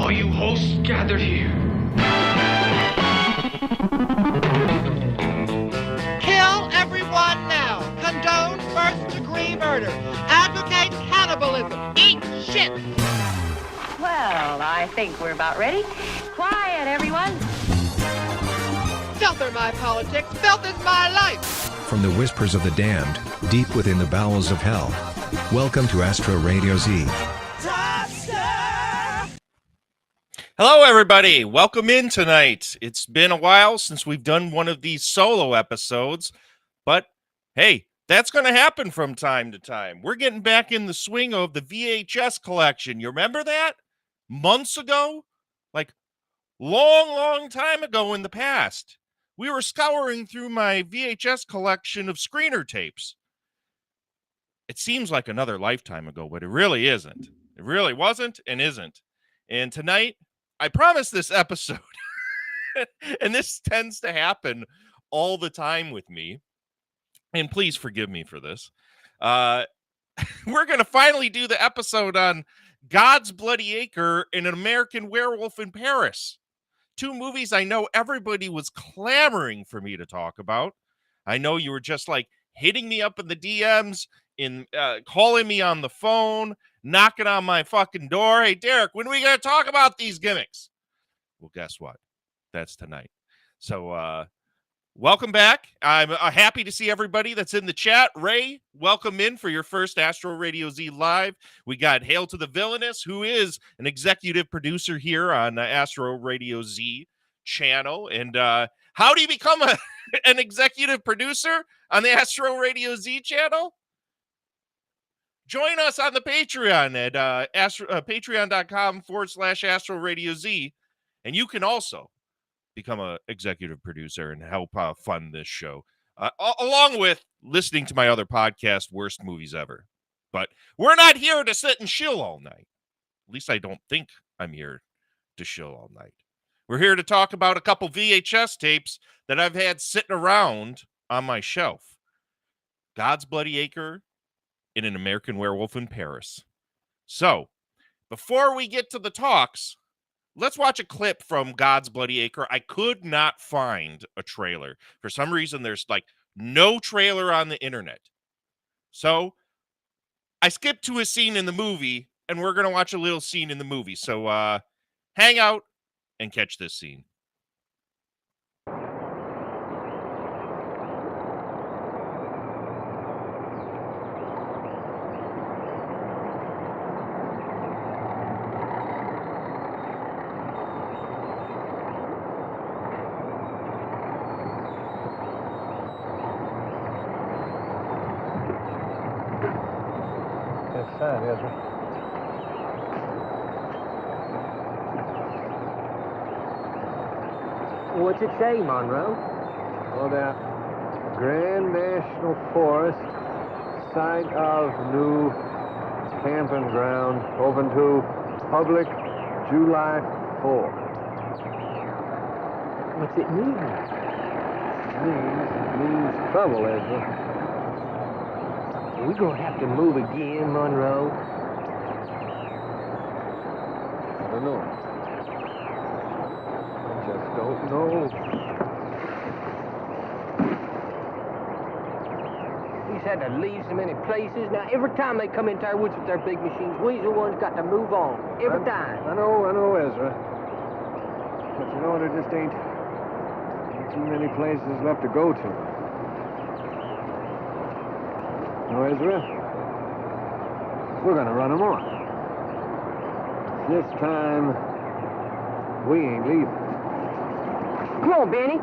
all you hosts gathered here. Kill everyone now. Condone first-degree murder. Advocate cannibalism. Eat shit. Well, I think we're about ready. Quiet, everyone. Filth are my politics. Filth is my life. From the whispers of the damned, deep within the bowels of hell. Welcome to Astro Radio Z. Hello, everybody. Welcome in tonight. It's been a while since we've done one of these solo episodes, but hey, that's going to happen from time to time. We're getting back in the swing of the VHS collection. You remember that? Months ago? Like, long time ago in the past. We were scouring through my VHS collection of screener tapes. It seems like another lifetime ago, but it really isn't. It really wasn't and isn't. And tonight, I promise this episode, and this tends to happen all the time with me, and please forgive me for this. We're going to finally do the episode on God's Bloody Acre and An American Werewolf in Paris. Two movies I know everybody was clamoring for me to talk about. I know you were just like hitting me up in the DMs, calling me on the phone, knocking on my fucking door. Hey, Derek, when are we going to talk about these gimmicks? Well, guess what? That's tonight. So, welcome back. I'm happy to see everybody that's in the chat. Ray, welcome in for your first Astro Radio Z Live. We got Hail to the Villainous, who is an executive producer here on the Astro Radio Z channel. And how do you become an executive producer on the Astro Radio Z channel? Join us on the Patreon at patreon.com/Astro Radio Z. And you can also become an executive producer and help fund this show, along with listening to my other podcast, Worst Movies Ever. But we're not here to sit and chill all night. At least I don't think I'm here to chill all night. We're here to talk about a couple VHS tapes that I've had sitting around on my shelf. God's Bloody Acre and An American Werewolf in Paris. So, before we get to the talks, let's watch a clip from God's Bloody Acre. I could not find a trailer. For some reason, there's like no trailer on the internet. So I skipped to a scene in the movie, and we're going to watch a little scene in the movie. So hang out and catch this scene. Sad, Ezra. What's it say, Monroe? Oh, that Grand National Forest, site of new camping ground, open to public July 4th. What's it mean? Means trouble, Ezra. We gonna have to move again, Monroe. I don't know. I just don't know. We've had to leave so many places. Now, every time they come into our woods with their big machines, we's the ones got to move on. Every time. I know, Ezra. But you know, there just ain't too many places left to go to. No, Ezra? We're gonna run them off. This time, we ain't leaving. Come on, Benny.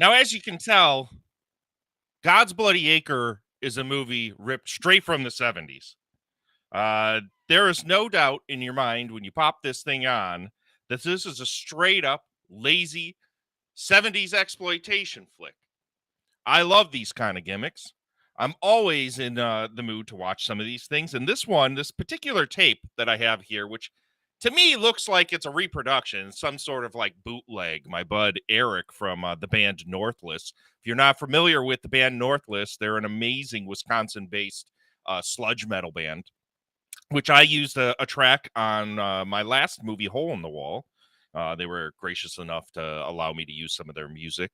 Now, as you can tell, God's Bloody Acre is a movie ripped straight from the 70s. There is no doubt in your mind when you pop this thing on that this is a straight up lazy 70s exploitation flick. I love these kind of gimmicks. I'm always in the mood to watch some of these things. And this particular tape that I have here, which to me looks like it's a reproduction, some sort of like bootleg. My bud Eric from the band Northless. If you're not familiar with the band Northless, they're an amazing Wisconsin-based sludge metal band, which I used a track on my last movie, Hole in the Wall. They were gracious enough to allow me to use some of their music.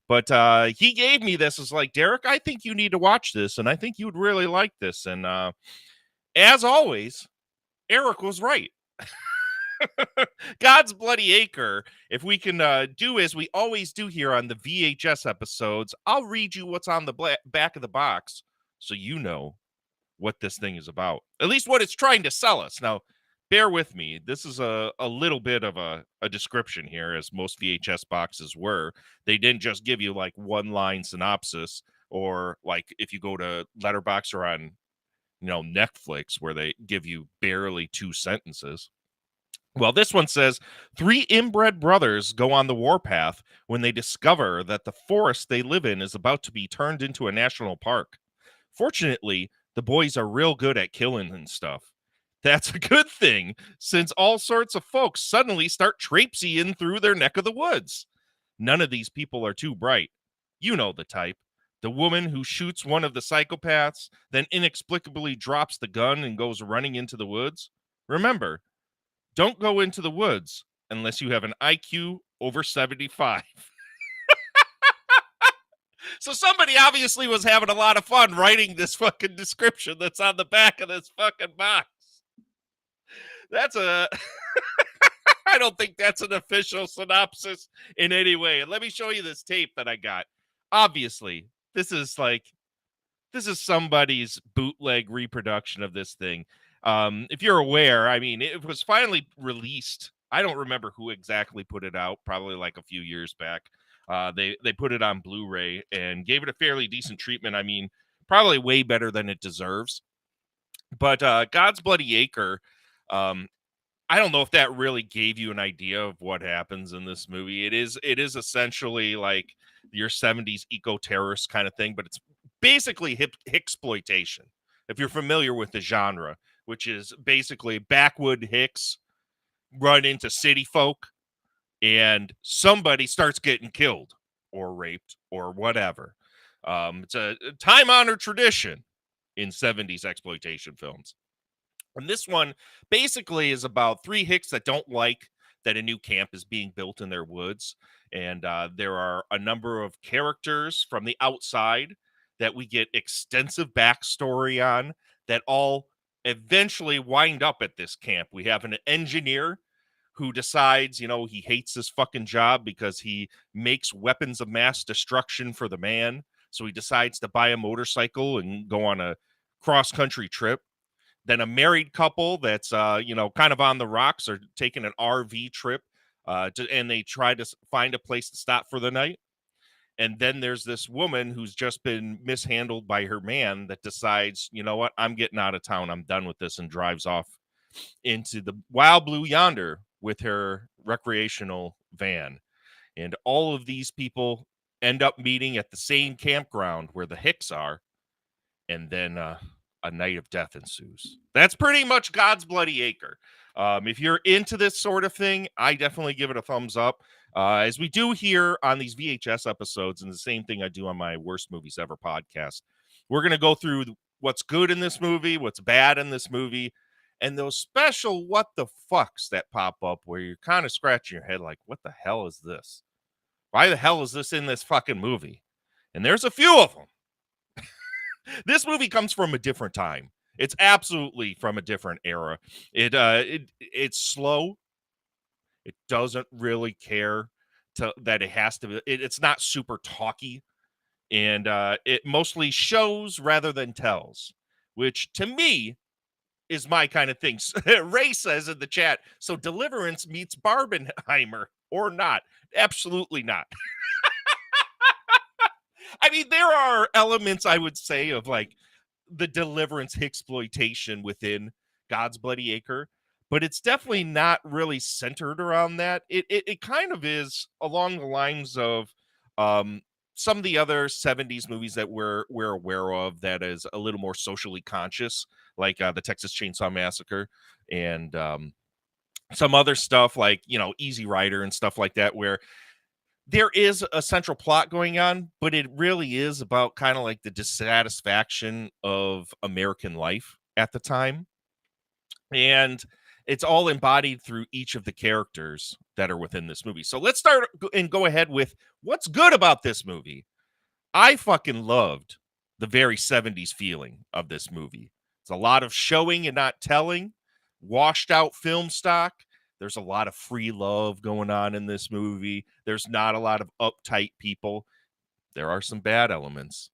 But he gave me this as like, Derek, I think you need to watch this, and I think you would really like this. And as always, Eric was right. God's Bloody Acre, if we can do as we always do here on the VHS episodes, I'll read you what's on the back of the box so you know what this thing is about. At least what it's trying to sell us. Now, bear with me. This is a little bit of a description here, as most VHS boxes were. They didn't just give you like one-line synopsis, or like if you go to Letterboxd or on, Netflix, where they give you barely 2 sentences. Well, this one says, 3 inbred brothers go on the warpath when they discover that the forest they live in is about to be turned into a national park. Fortunately, the boys are real good at killing and stuff. That's a good thing, since all sorts of folks suddenly start traipsing through their neck of the woods. None of these people are too bright. You know the type. The woman who shoots one of the psychopaths, then inexplicably drops the gun and goes running into the woods. Remember, don't go into the woods unless you have an IQ over 75. So somebody obviously was having a lot of fun writing this fucking description that's on the back of this fucking box. That's I don't think that's an official synopsis in any way. And let me show you this tape that I got. Obviously, this is somebody's bootleg reproduction of this thing. If you're aware, I mean, it was finally released. I don't remember who exactly put it out, probably like a few years back. They put it on Blu-ray and gave it a fairly decent treatment. I mean, probably way better than it deserves. But God's Bloody Acre, I don't know if that really gave you an idea of what happens in this movie. It is essentially like your 70s eco-terrorist kind of thing, but it's basically hicksploitation. If you're familiar with the genre, which is basically backwood hicks run into city folk, and somebody starts getting killed or raped or whatever. It's a time-honored tradition in 70s exploitation films. And this one basically is about 3 hicks that don't like that a new camp is being built in their woods. And there are a number of characters from the outside that we get extensive backstory on that all eventually wind up at this camp. We have an engineer who decides, he hates his fucking job because he makes weapons of mass destruction for the man. So he decides to buy a motorcycle and go on a cross-country trip. Then a married couple that's, kind of on the rocks are taking an RV trip, and they try to find a place to stop for the night. And then there's this woman who's just been mishandled by her man that decides, you know what, I'm getting out of town. I'm done with this, and drives off into the wild blue yonder with her recreational van. And all of these people end up meeting at the same campground where the hicks are. And then a night of death ensues. That's pretty much God's Bloody Acre. If you're into this sort of thing, I definitely give it a thumbs up. As we do here on these VHS episodes, and the same thing I do on my Worst Movies Ever podcast, we're going to go through what's good in this movie, what's bad in this movie, and those special what the fucks that pop up where you're kind of scratching your head like, what the hell is this? Why the hell is this in this fucking movie? And there's a few of them. This movie comes from a different time. It's absolutely from a different era. It's slow. It doesn't really care that it has to be. It's not super talky, and it mostly shows rather than tells, which to me is my kind of thing. Ray says in the chat, so Deliverance meets Barbenheimer or not? Absolutely not. mean, there are elements, I would say, of like the deliverance exploitation within God's Bloody Acre, but it's definitely not really centered around that. It kind of is along the lines of some of the other 70s movies that we're aware of that is a little more socially conscious, like the Texas Chainsaw Massacre and some other stuff like, Easy Rider and stuff like that, where there is a central plot going on, but it really is about kind of like the dissatisfaction of American life at the time. And it's all embodied through each of the characters that are within this movie. So let's start and go ahead with what's good about this movie. I fucking loved the very 70s feeling of this movie. It's a lot of showing and not telling, washed out film stock. There's a lot of free love going on in this movie. There's not a lot of uptight people. There are some bad elements.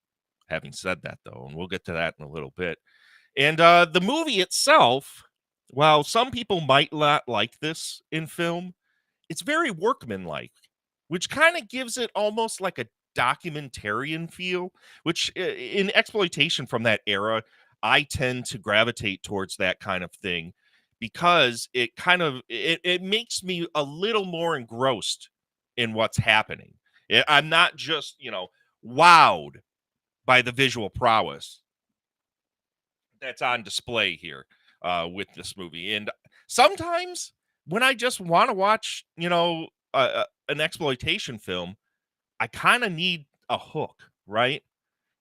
Having said that, though, and we'll get to that in a little bit. And the movie itself, while some people might not like this in film, it's very workmanlike, which kind of gives it almost like a documentarian feel, which in exploitation from that era, I tend to gravitate towards that kind of thing because it makes me a little more engrossed in what's happening. I'm not just, wowed by the visual prowess that's on display here with this movie. And sometimes when I just want to watch, an exploitation film, I kind of need a hook, right?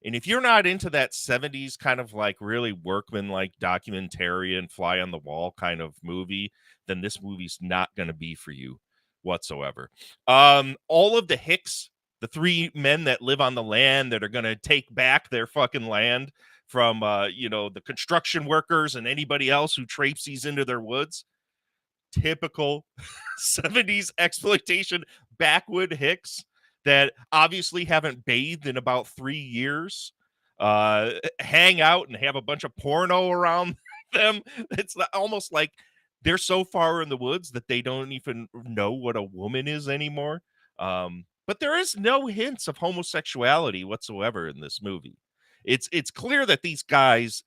And if you're not into that 70s kind of like really workman-like documentarian fly on the wall kind of movie, then this movie's not going to be for you whatsoever. All of the Hicks, the three men that live on the land that are going to take back their fucking land from, the construction workers and anybody else who traipses into their woods. Typical 70s exploitation backwood Hicks that obviously haven't bathed in about 3 years, hang out and have a bunch of porno around them. It's almost like they're so far in the woods that they don't even know what a woman is anymore. But there is no hints of homosexuality whatsoever in this movie. It's clear that these guys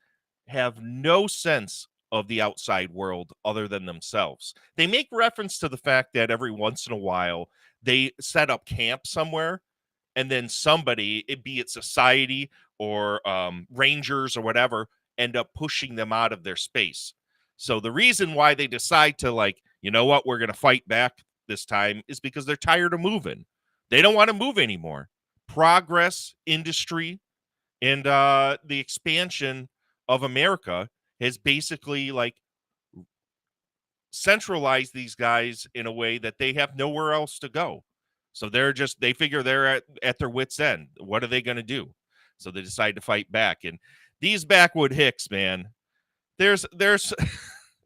have no sense of the outside world other than themselves. They make reference to the fact that every once in a while they set up camp somewhere, and then somebody, be it society or rangers or whatever, end up pushing them out of their space. So the reason why they decide to, like, you know what, we're going to fight back this time is because they're tired of moving. They don't want to move anymore. Progress, industry, and the expansion of America has basically like centralized these guys in a way that they have nowhere else to go. So they figure they're at their wits' end. What are they going to do? So they decide to fight back. And these backwood Hicks, man, there's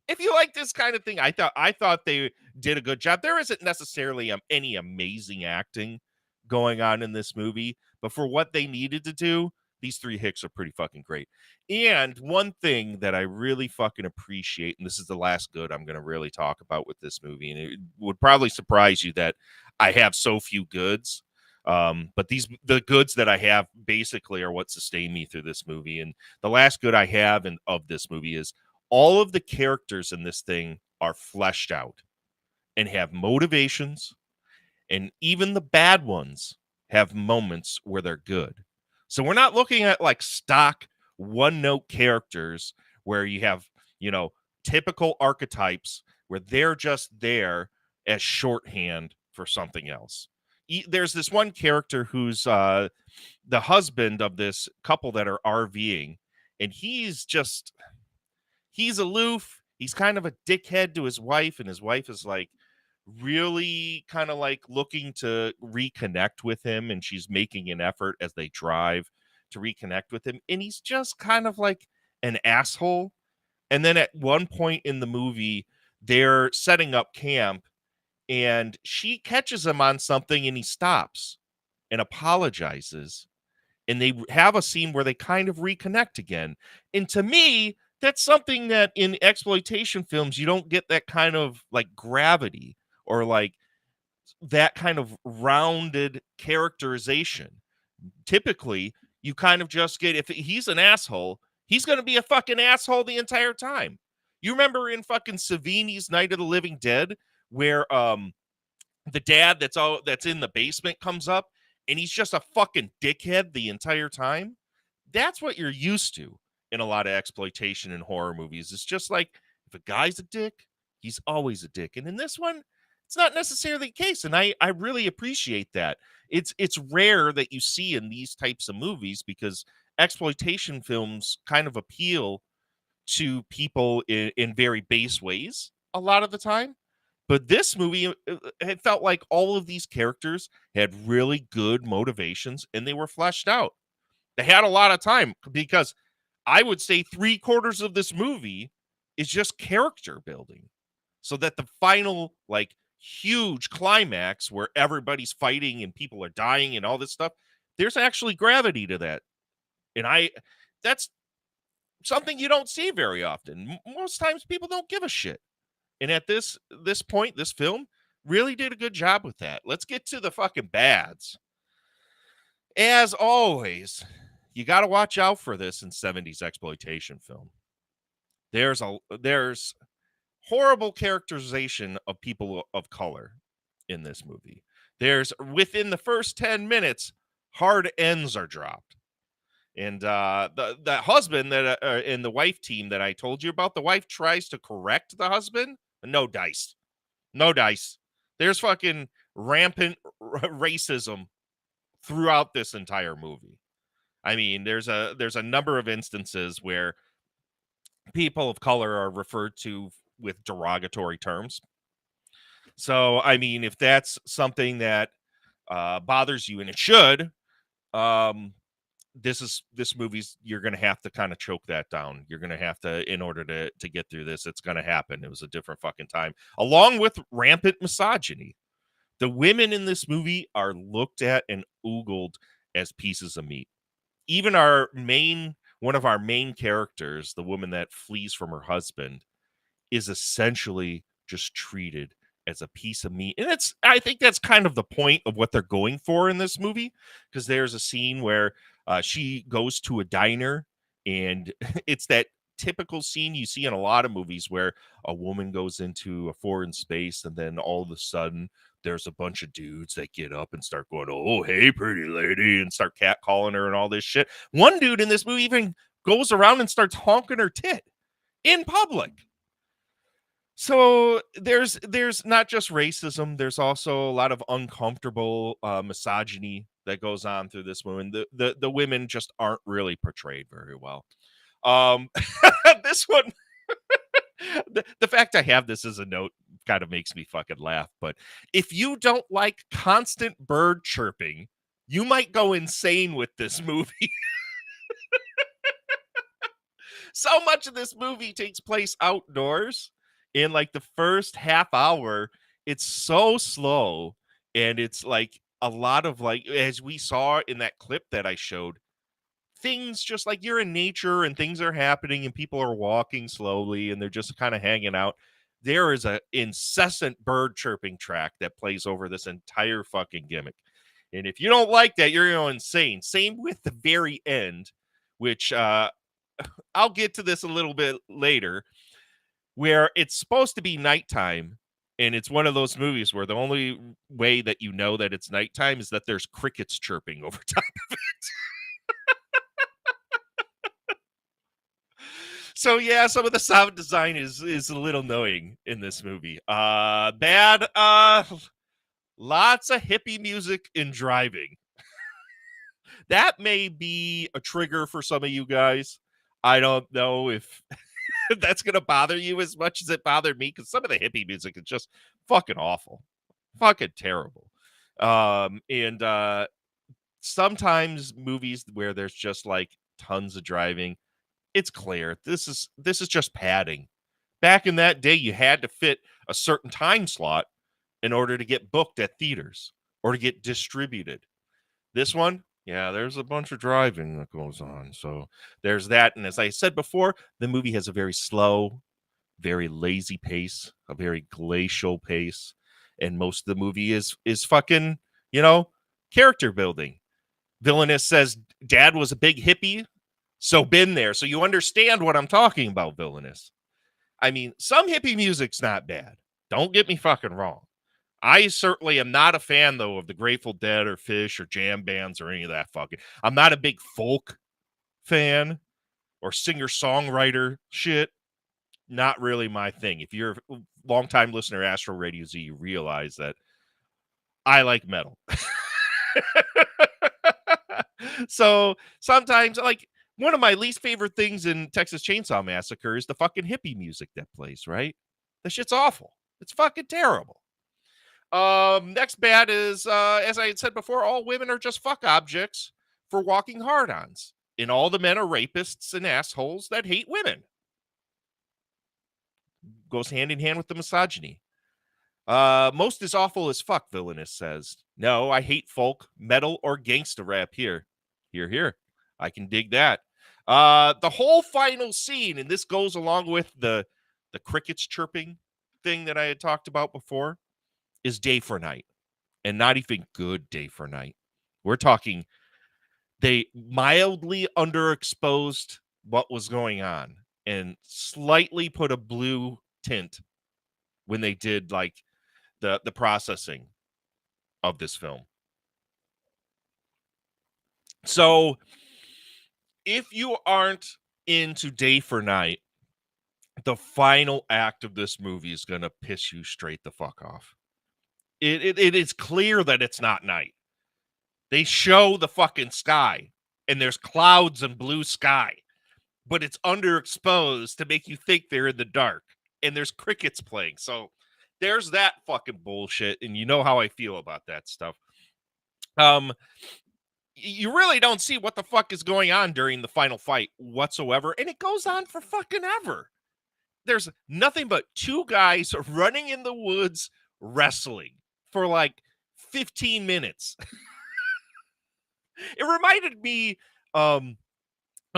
if you like this kind of thing, I thought they did a good job. There isn't necessarily any amazing acting going on in this movie, but for what they needed to do, these three Hicks are pretty fucking great. And one thing that I really fucking appreciate, and this is the last good I'm going to really talk about with this movie, and it would probably surprise you that I have so few goods. But the goods that I have basically are what sustain me through this movie. And the last good I have of this movie is all of the characters in this thing are fleshed out and have motivations, and even the bad ones have moments where they're good. So we're not looking at like stock one-note characters where you have, typical archetypes where they're just there as shorthand for something else. There's this one character who's the husband of this couple that are RVing, and he's aloof. He's kind of a dickhead to his wife, and his wife is like really kind of like looking to reconnect with him, and she's making an effort as they drive to reconnect with him, and he's just kind of like an asshole. And then at one point in the movie, they're setting up camp, and she catches him on something, and he stops and apologizes, and they have a scene where they kind of reconnect again. And to me, that's something that in exploitation films, you don't get that kind of like gravity or like that kind of rounded characterization. typically you kind of just get, if he's an asshole, he's going to be a fucking asshole the entire time. You remember in fucking Savini's Night of the Living Dead, where the dad that's in the basement comes up and he's just a fucking dickhead the entire time? That's what you're used to in a lot of exploitation and horror movies. It's just like, if a guy's a dick, he's always a dick. And in this one, it's not necessarily the case. And I really appreciate that. It's rare that you see in these types of movies, because exploitation films kind of appeal to people in very base ways a lot of the time. But this movie, it felt like all of these characters had really good motivations and they were fleshed out. They had a lot of time, because I would say 3/4 of this movie is just character building, so that the final, like, huge climax where everybody's fighting and people are dying and all this stuff, there's actually gravity to that. And that's something you don't see very often. Most times people don't give a shit. And at this point, this film really did a good job with that. Let's get to the fucking bads. As always, you got to watch out for this in 70s exploitation film. There's horrible characterization of people of color in this movie. There's, within the first 10 minutes, hard ends are dropped. And the husband that in the wife team that I told you about, the wife tries to correct the husband. No dice. No dice. There's fucking rampant racism throughout this entire movie. I mean, there's a number of instances where people of color are referred to with derogatory terms. So, I mean, if that's something that bothers you, and it should, this movie's, you're going to have to kind of choke that down. You're going to have to, in order to get through this, it's going to happen. It was a different fucking time, along with rampant misogyny. The women in this movie are looked at and oogled as pieces of meat. Even one of our main characters, the woman that flees from her husband, is essentially just treated as a piece of meat. And I think that's kind of the point of what they're going for in this movie, because there's a scene where she goes to a diner, and it's that typical scene you see in a lot of movies where a woman goes into a foreign space, and then all of a sudden there's a bunch of dudes that get up and start going, "Oh, hey, pretty lady," and start catcalling her and all this shit. One dude in this movie even goes around and starts honking her tit in public. So there's not just racism, there's also a lot of uncomfortable misogyny that goes on through this movie. The women just aren't really portrayed very well. This one, the fact I have this as a note kind of makes me fucking laugh. But if you don't like constant bird chirping, you might go insane with this movie. So much of this movie takes place outdoors. In like the first half hour, it's so slow, and it's like a lot of, like, as we saw in that clip that I showed, things just like, you're in nature and things are happening and people are walking slowly and they're just kind of hanging out. There is a incessant bird chirping track that plays over this entire fucking gimmick. And if you don't like that, you're going insane. Same with the very end, which I'll get to this a little bit later, where it's supposed to be nighttime, and it's one of those movies where the only way that you know that it's nighttime is that there's crickets chirping over top of it. So yeah, some of the sound design is a little annoying in this movie. Bad, lots of hippie music and driving. That may be a trigger for some of you guys. I don't know if that's going to bother you as much as it bothered me, because some of the hippie music is just fucking awful. Fucking terrible. And sometimes movies where there's just like tons of driving, it's clear this is just padding. Back in that day, you had to fit a certain time slot in order to get booked at theaters or to get distributed. This one, yeah, there's a bunch of driving that goes on. So there's that. And as I said before, the movie has a very slow, very lazy pace, a very glacial pace. And most of the movie is fucking, character building. Villainous says dad was a big hippie, so been there. So you understand what I'm talking about, Villainous. I mean, some hippie music's not bad. Don't get me fucking wrong. I certainly am not a fan, though, of the Grateful Dead or Fish or jam bands or any of that fucking. I'm not a big folk fan or singer-songwriter shit. Not really my thing. If you're a longtime listener to Astro Radio Z, you realize that I like metal. So sometimes, like, one of my least favorite things in Texas Chainsaw Massacre is the fucking hippie music that plays, right? That shit's awful. It's fucking terrible. Next bad is, as I had said before, all women are just fuck objects for walking hard-ons. And all the men are rapists and assholes that hate women. Goes hand in hand with the misogyny. Most is awful as fuck, Villainous says. No, I hate folk, metal, or gangsta rap here. Here. I can dig that. The whole final scene, and this goes along with the crickets chirping thing that I had talked about before, is day for night. And not even good day for night. We're talking they mildly underexposed what was going on and slightly put a blue tint when they did like the processing of this film. So if you aren't into day for night, the final act of this movie is going to piss you straight the fuck off. It is clear that it's not night. They show the fucking sky, and there's clouds and blue sky, but it's underexposed to make you think they're in the dark, and there's crickets playing. So there's that fucking bullshit, and you know how I feel about that stuff. You really don't see what the fuck is going on during the final fight whatsoever, and it goes on for fucking ever. There's nothing but two guys running in the woods wrestling for like 15 minutes. It reminded me of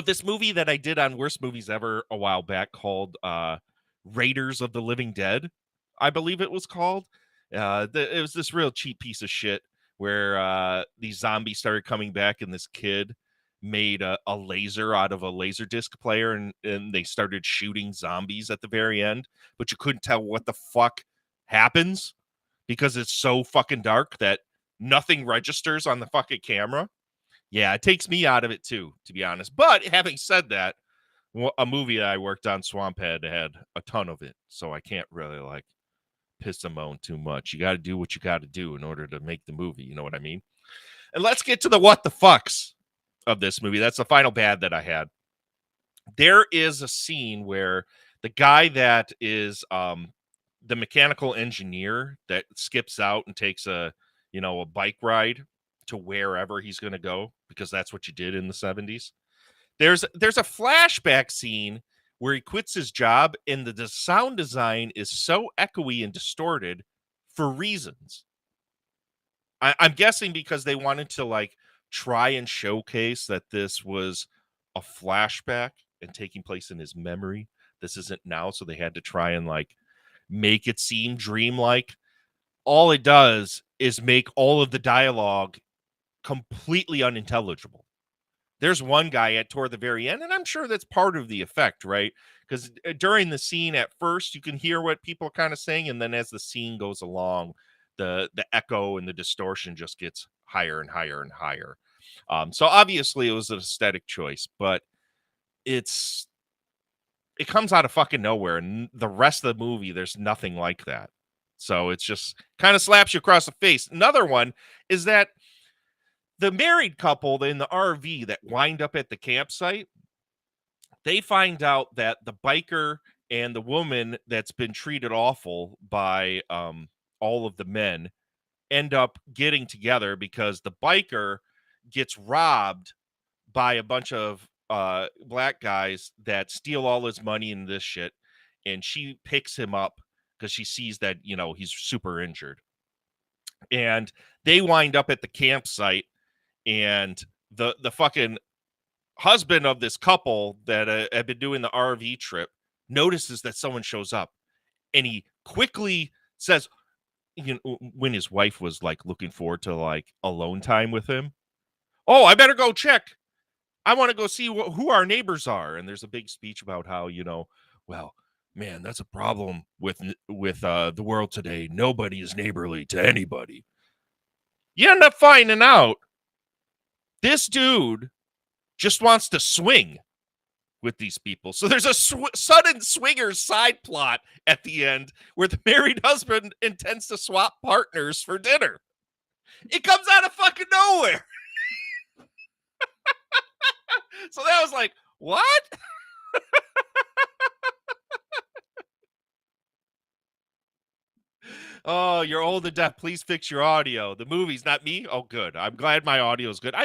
this movie that I did on Worst Movies Ever a while back called Raiders of the Living Dead, I believe it was called. It was this real cheap piece of shit where these zombies started coming back, and this kid made a laser out of a laser disc player, and they started shooting zombies at the very end, but you couldn't tell what the fuck happens because it's so fucking dark that nothing registers on the fucking camera. Yeah, it takes me out of it too, to be honest. But having said that, a movie that I worked on, Swamphead, had a ton of it, so I can't really like piss and moan too much. You got to do what you got to do in order to make the movie. You know what I mean? And let's get to the what the fucks of this movie. That's the final bad that I had. There is a scene where the guy that is the mechanical engineer that skips out and takes a bike ride to wherever he's going to go, because that's what you did in the 70s. There's a flashback scene where he quits his job, and the sound design is so echoey and distorted for reasons. I'm guessing because they wanted to like try and showcase that this was a flashback and taking place in his memory. This isn't now, so they had to try and like make it seem dreamlike. All it does is make all of the dialogue completely unintelligible. There's one guy toward the very end, and I'm sure that's part of the effect, right? Because during the scene at first, you can hear what people are kind of saying, and then as the scene goes along, the echo and the distortion just gets higher and higher and higher. So obviously it was an aesthetic choice, but it comes out of fucking nowhere, and the rest of the movie, there's nothing like that. So it's just kind of slaps you across the face. Another one is that the married couple in the RV that wind up at the campsite, they find out that the biker and the woman that's been treated awful by all of the men end up getting together because the biker gets robbed by a bunch of black guys that steal all his money and this shit, and she picks him up because she sees that he's super injured, and they wind up at the campsite. And the fucking husband of this couple that had been doing the RV trip notices that someone shows up, and he quickly says, when his wife was like looking forward to like alone time with him, oh, I better go check. I want to go see who our neighbors are. And there's a big speech about how, well, man, that's a problem with the world today. Nobody is neighborly to anybody. You end up finding out this dude just wants to swing with these people. So there's a sudden swingers side plot at the end where the married husband intends to swap partners for dinner. It comes out of fucking nowhere. So that was like, what? Oh, you're old and deaf. Please fix your audio. The movie's not me. Oh, good. I'm glad my audio is good.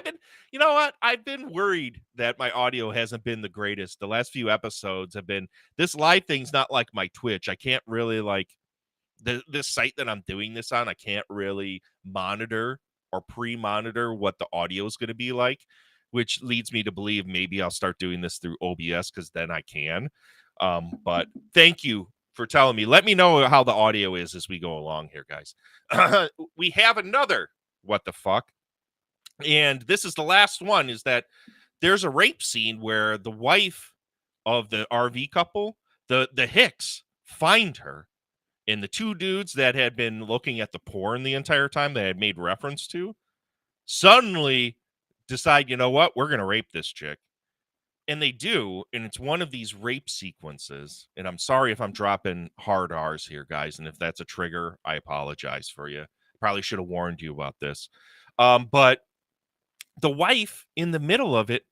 You know what? I've been worried that my audio hasn't been the greatest. The last few episodes have been, this live thing's not like my Twitch. I can't really this site that I'm doing this on. I can't really monitor or pre-monitor what the audio is going to be like, which leads me to believe maybe I'll start doing this through OBS because then I can. But thank you for telling me. Let me know how the audio is as we go along here, guys. We have another what the fuck. And this is the last one, is that there's a rape scene where the wife of the RV couple, the Hicks, find her. And the two dudes that had been looking at the porn the entire time they had made reference to suddenly decide, you know what, we're going to rape this chick. And they do, and it's one of these rape sequences. And I'm sorry if I'm dropping hard R's here, guys. And if that's a trigger, I apologize for you. Probably should have warned you about this. But the wife, in the middle of it,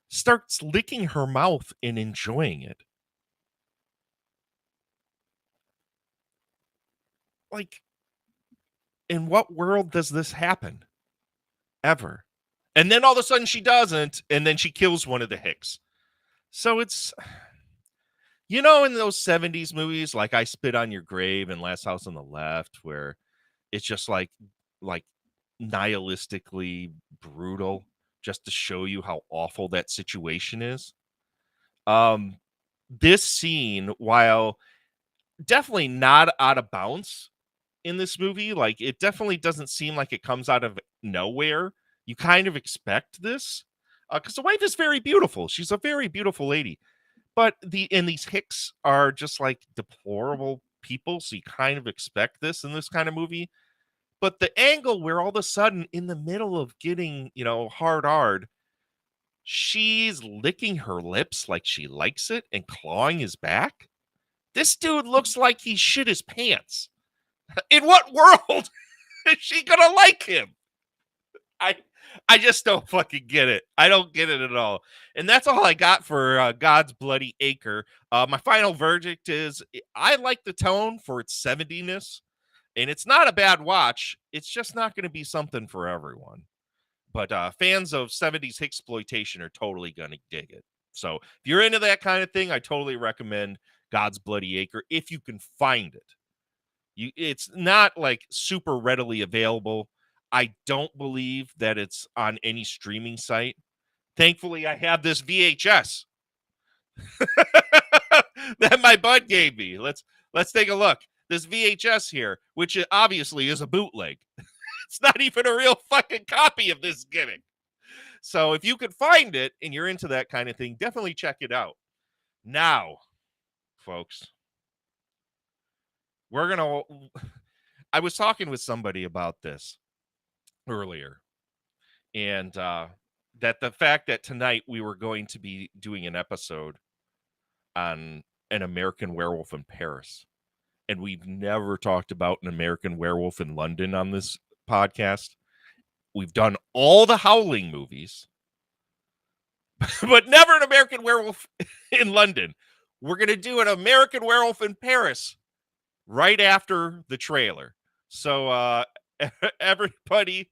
starts licking her mouth and enjoying it. Like, in what world does this happen? Ever? And then all of a sudden she doesn't, and then she kills one of the Hicks. So it's, in those 70s movies, like I Spit on Your Grave and Last House on the Left, where it's just like nihilistically brutal just to show you how awful that situation is. This scene, while definitely not out of bounds in this movie, like it definitely doesn't seem like it comes out of nowhere. You kind of expect this because the wife is very beautiful. She's a very beautiful lady, but these Hicks are just like deplorable people. So you kind of expect this in this kind of movie. But the angle where all of a sudden in the middle of getting, hard, she's licking her lips like she likes it and clawing his back. This dude looks like he shit his pants. In what world is she gonna like him? I just don't fucking get it. I don't get it at all. And that's all I got for God's Bloody Acre. My final verdict is I like the tone for its 70-ness, and it's not a bad watch. It's just not going to be something for everyone. But fans of 70s Hicksploitation are totally going to dig it. So if you're into that kind of thing, I totally recommend God's Bloody Acre if you can find it. It's not like super readily available. I don't believe that it's on any streaming site. Thankfully, I have this VHS that my bud gave me. Let's take a look. This VHS here, which obviously is a bootleg. It's not even a real fucking copy of this gimmick. So if you could find it and you're into that kind of thing, definitely check it out. Now, folks, I was talking with somebody about this earlier, and that the fact that tonight we were going to be doing an episode on an American Werewolf in Paris, and we've never talked about an American Werewolf in London on this podcast. We've done all the Howling movies, but never an American Werewolf in London. We're going to do an American Werewolf in Paris right after the trailer. So everybody,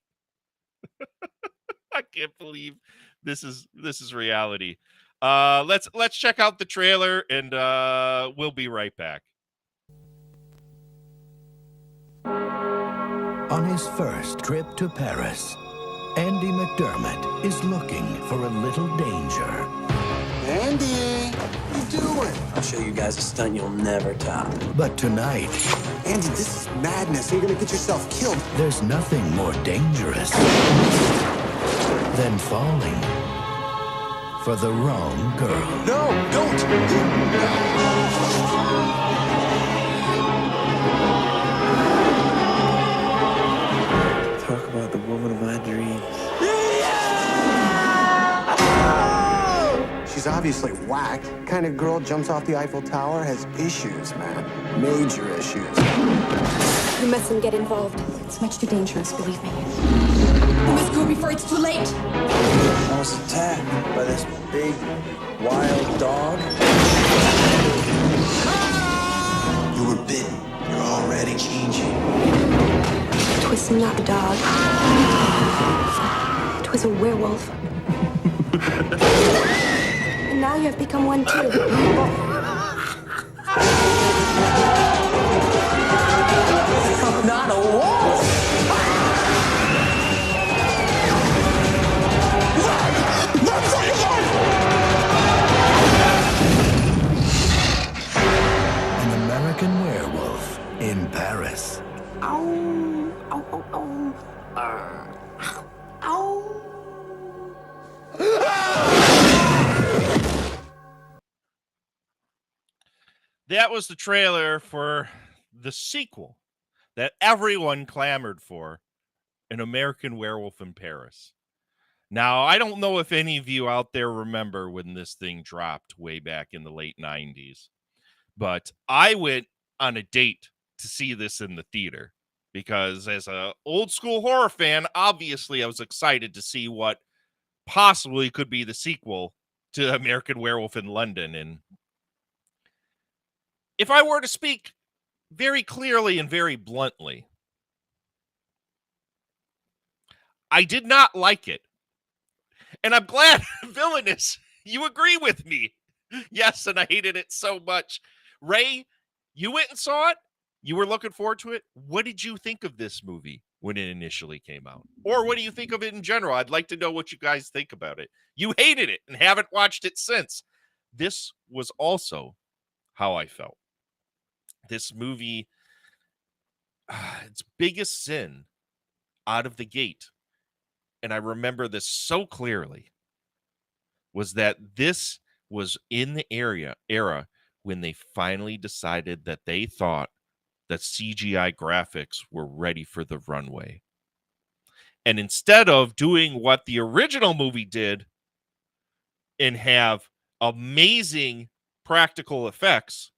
I can't believe this is reality. Let's check out the trailer, and we'll be right back. On his first trip to Paris, Andy McDermott is looking for a little danger. Andy, what you doing? I'll show you guys a stunt you'll never top. But tonight, Andy, this is madness. You're gonna get yourself killed. there's nothing more dangerous then falling for the wrong girl. No, don't! Talk about the woman of my dreams. She's obviously whack. Kind of girl jumps off the Eiffel Tower has issues, man. Major issues. You mustn't get involved. It's much too dangerous, believe me. We must go before it's too late. I was attacked by this big, wild dog. You were bitten. You're already changing. It was not a dog. It was a werewolf. And now you have become one too. I'm not a wolf! An American Werewolf in Paris. Ow. Ow, ow, ow. Ow. That was the trailer for the sequel that everyone clamored for, An American Werewolf in Paris. Now, I don't know if any of you out there remember when this thing dropped way back in the late 90s, but I went on a date to see this in the theater because as an old school horror fan, obviously I was excited to see what possibly could be the sequel to American Werewolf in London. And if I were to speak very clearly and very bluntly, I did not like it. And I'm glad, Villainous, you agree with me. Yes, and I hated it so much. Ray, you went and saw it. You were looking forward to it. What did you think of this movie when it initially came out? Or what do you think of it in general? I'd like to know what you guys think about it. You hated it and haven't watched it since. This was also how I felt. This movie, its biggest sin out of the gate, and I remember this so clearly, was that this was in the era when they finally decided that they thought that CGI graphics were ready for the runway. And instead of doing what the original movie did and have amazing practical effects,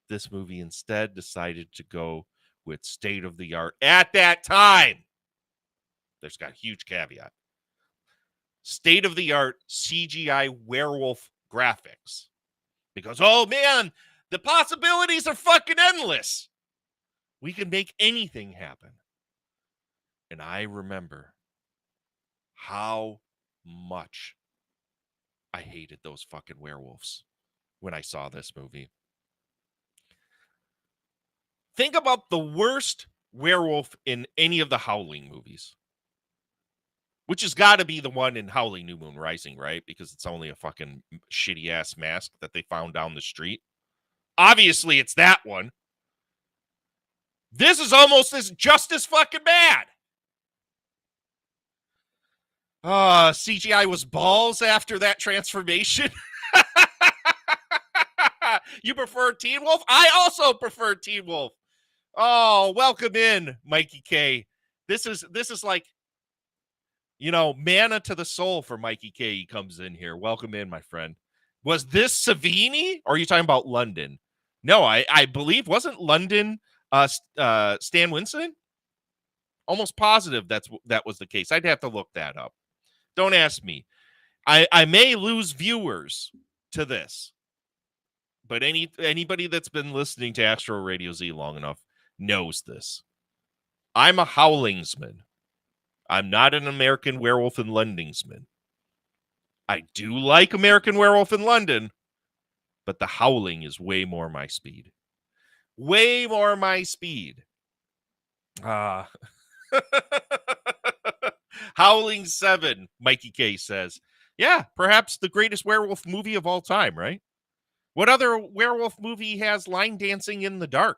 this movie instead decided to go with state-of-the-art, at that time, there's got a huge caveat, state-of-the-art CGI werewolf graphics. Because, oh man, the possibilities are fucking endless. We can make anything happen. And I remember how much I hated those fucking werewolves when I saw this movie. Think about the worst werewolf in any of the Howling movies, which has got to be the one in Howling New Moon Rising, right? Because it's only a fucking shitty ass mask that they found down the street. Obviously, it's that one. This is almost just as fucking bad. CGI was balls after that transformation. You prefer Teen Wolf? I also prefer Teen Wolf. Oh, welcome in, Mikey K. This is like, you know, manna to the soul for Mikey K. He comes in here. Welcome in, my friend. Was this Savini? Or are you talking about London? No, I believe, wasn't London Stan Winston? Almost positive that was the case. I'd have to look that up. Don't ask me. I may lose viewers to this, but anybody that's been listening to Astro Radio Z long enough knows this. I'm a Howlingsman. I'm not an American Werewolf in Londingsman. I do like American Werewolf in London, but the Howling is way more my speed. Way more my speed. Howling 7, Mikey K says. Yeah, perhaps the greatest werewolf movie of all time, right? What other werewolf movie has line dancing in the dark?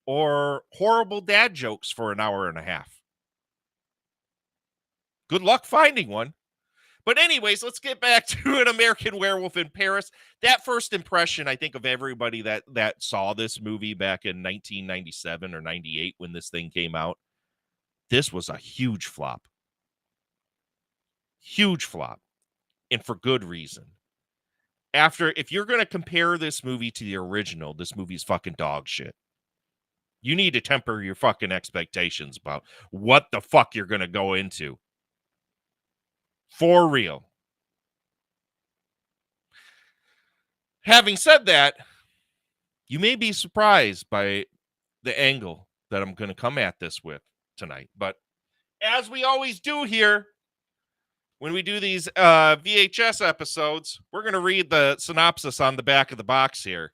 Or horrible dad jokes for an hour and a half? Good luck finding one. But anyways, let's get back to An American Werewolf in Paris. That first impression, I think, of everybody that saw this movie back in 1997 or 98 when this thing came out, this was a huge flop. Huge flop. And for good reason. If you're going to compare this movie to the original, this movie's fucking dog shit. You need to temper your fucking expectations about what the fuck you're going to go into. For real. Having said that, you may be surprised by the angle that I'm going to come at this with tonight. But as we always do here, when we do these VHS episodes, we're going to read the synopsis on the back of the box here.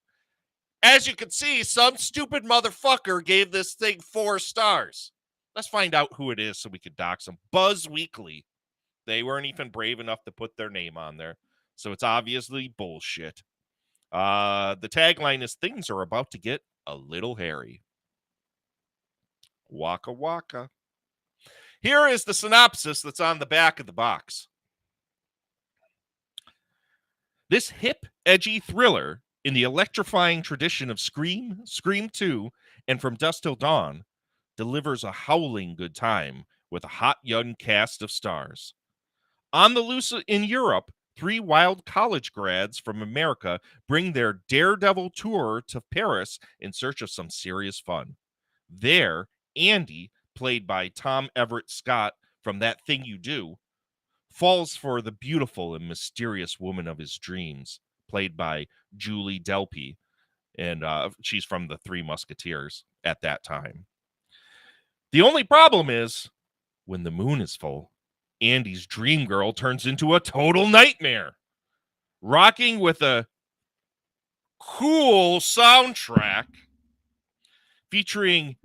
As you can see, some stupid motherfucker gave this thing 4 stars. Let's find out who it is so we can dox them. Buzz Weekly. They weren't even brave enough to put their name on there. So it's obviously bullshit. The tagline is, things are about to get a little hairy. Waka waka. Here is the synopsis that's on the back of the box. This hip, edgy thriller in the electrifying tradition of Scream, Scream 2, and From Dusk Till Dawn delivers a howling good time with a hot young cast of stars. On the loose in Europe, 3 wild college grads from America bring their daredevil tour to Paris in search of some serious fun. There, Andy, played by Tom Everett Scott from That Thing You Do, falls for the beautiful and mysterious woman of his dreams, played by Julie Delpy, and she's from the Three Musketeers at that time. The only problem is, when the moon is full, Andy's dream girl turns into a total nightmare, rocking with a cool soundtrack featuring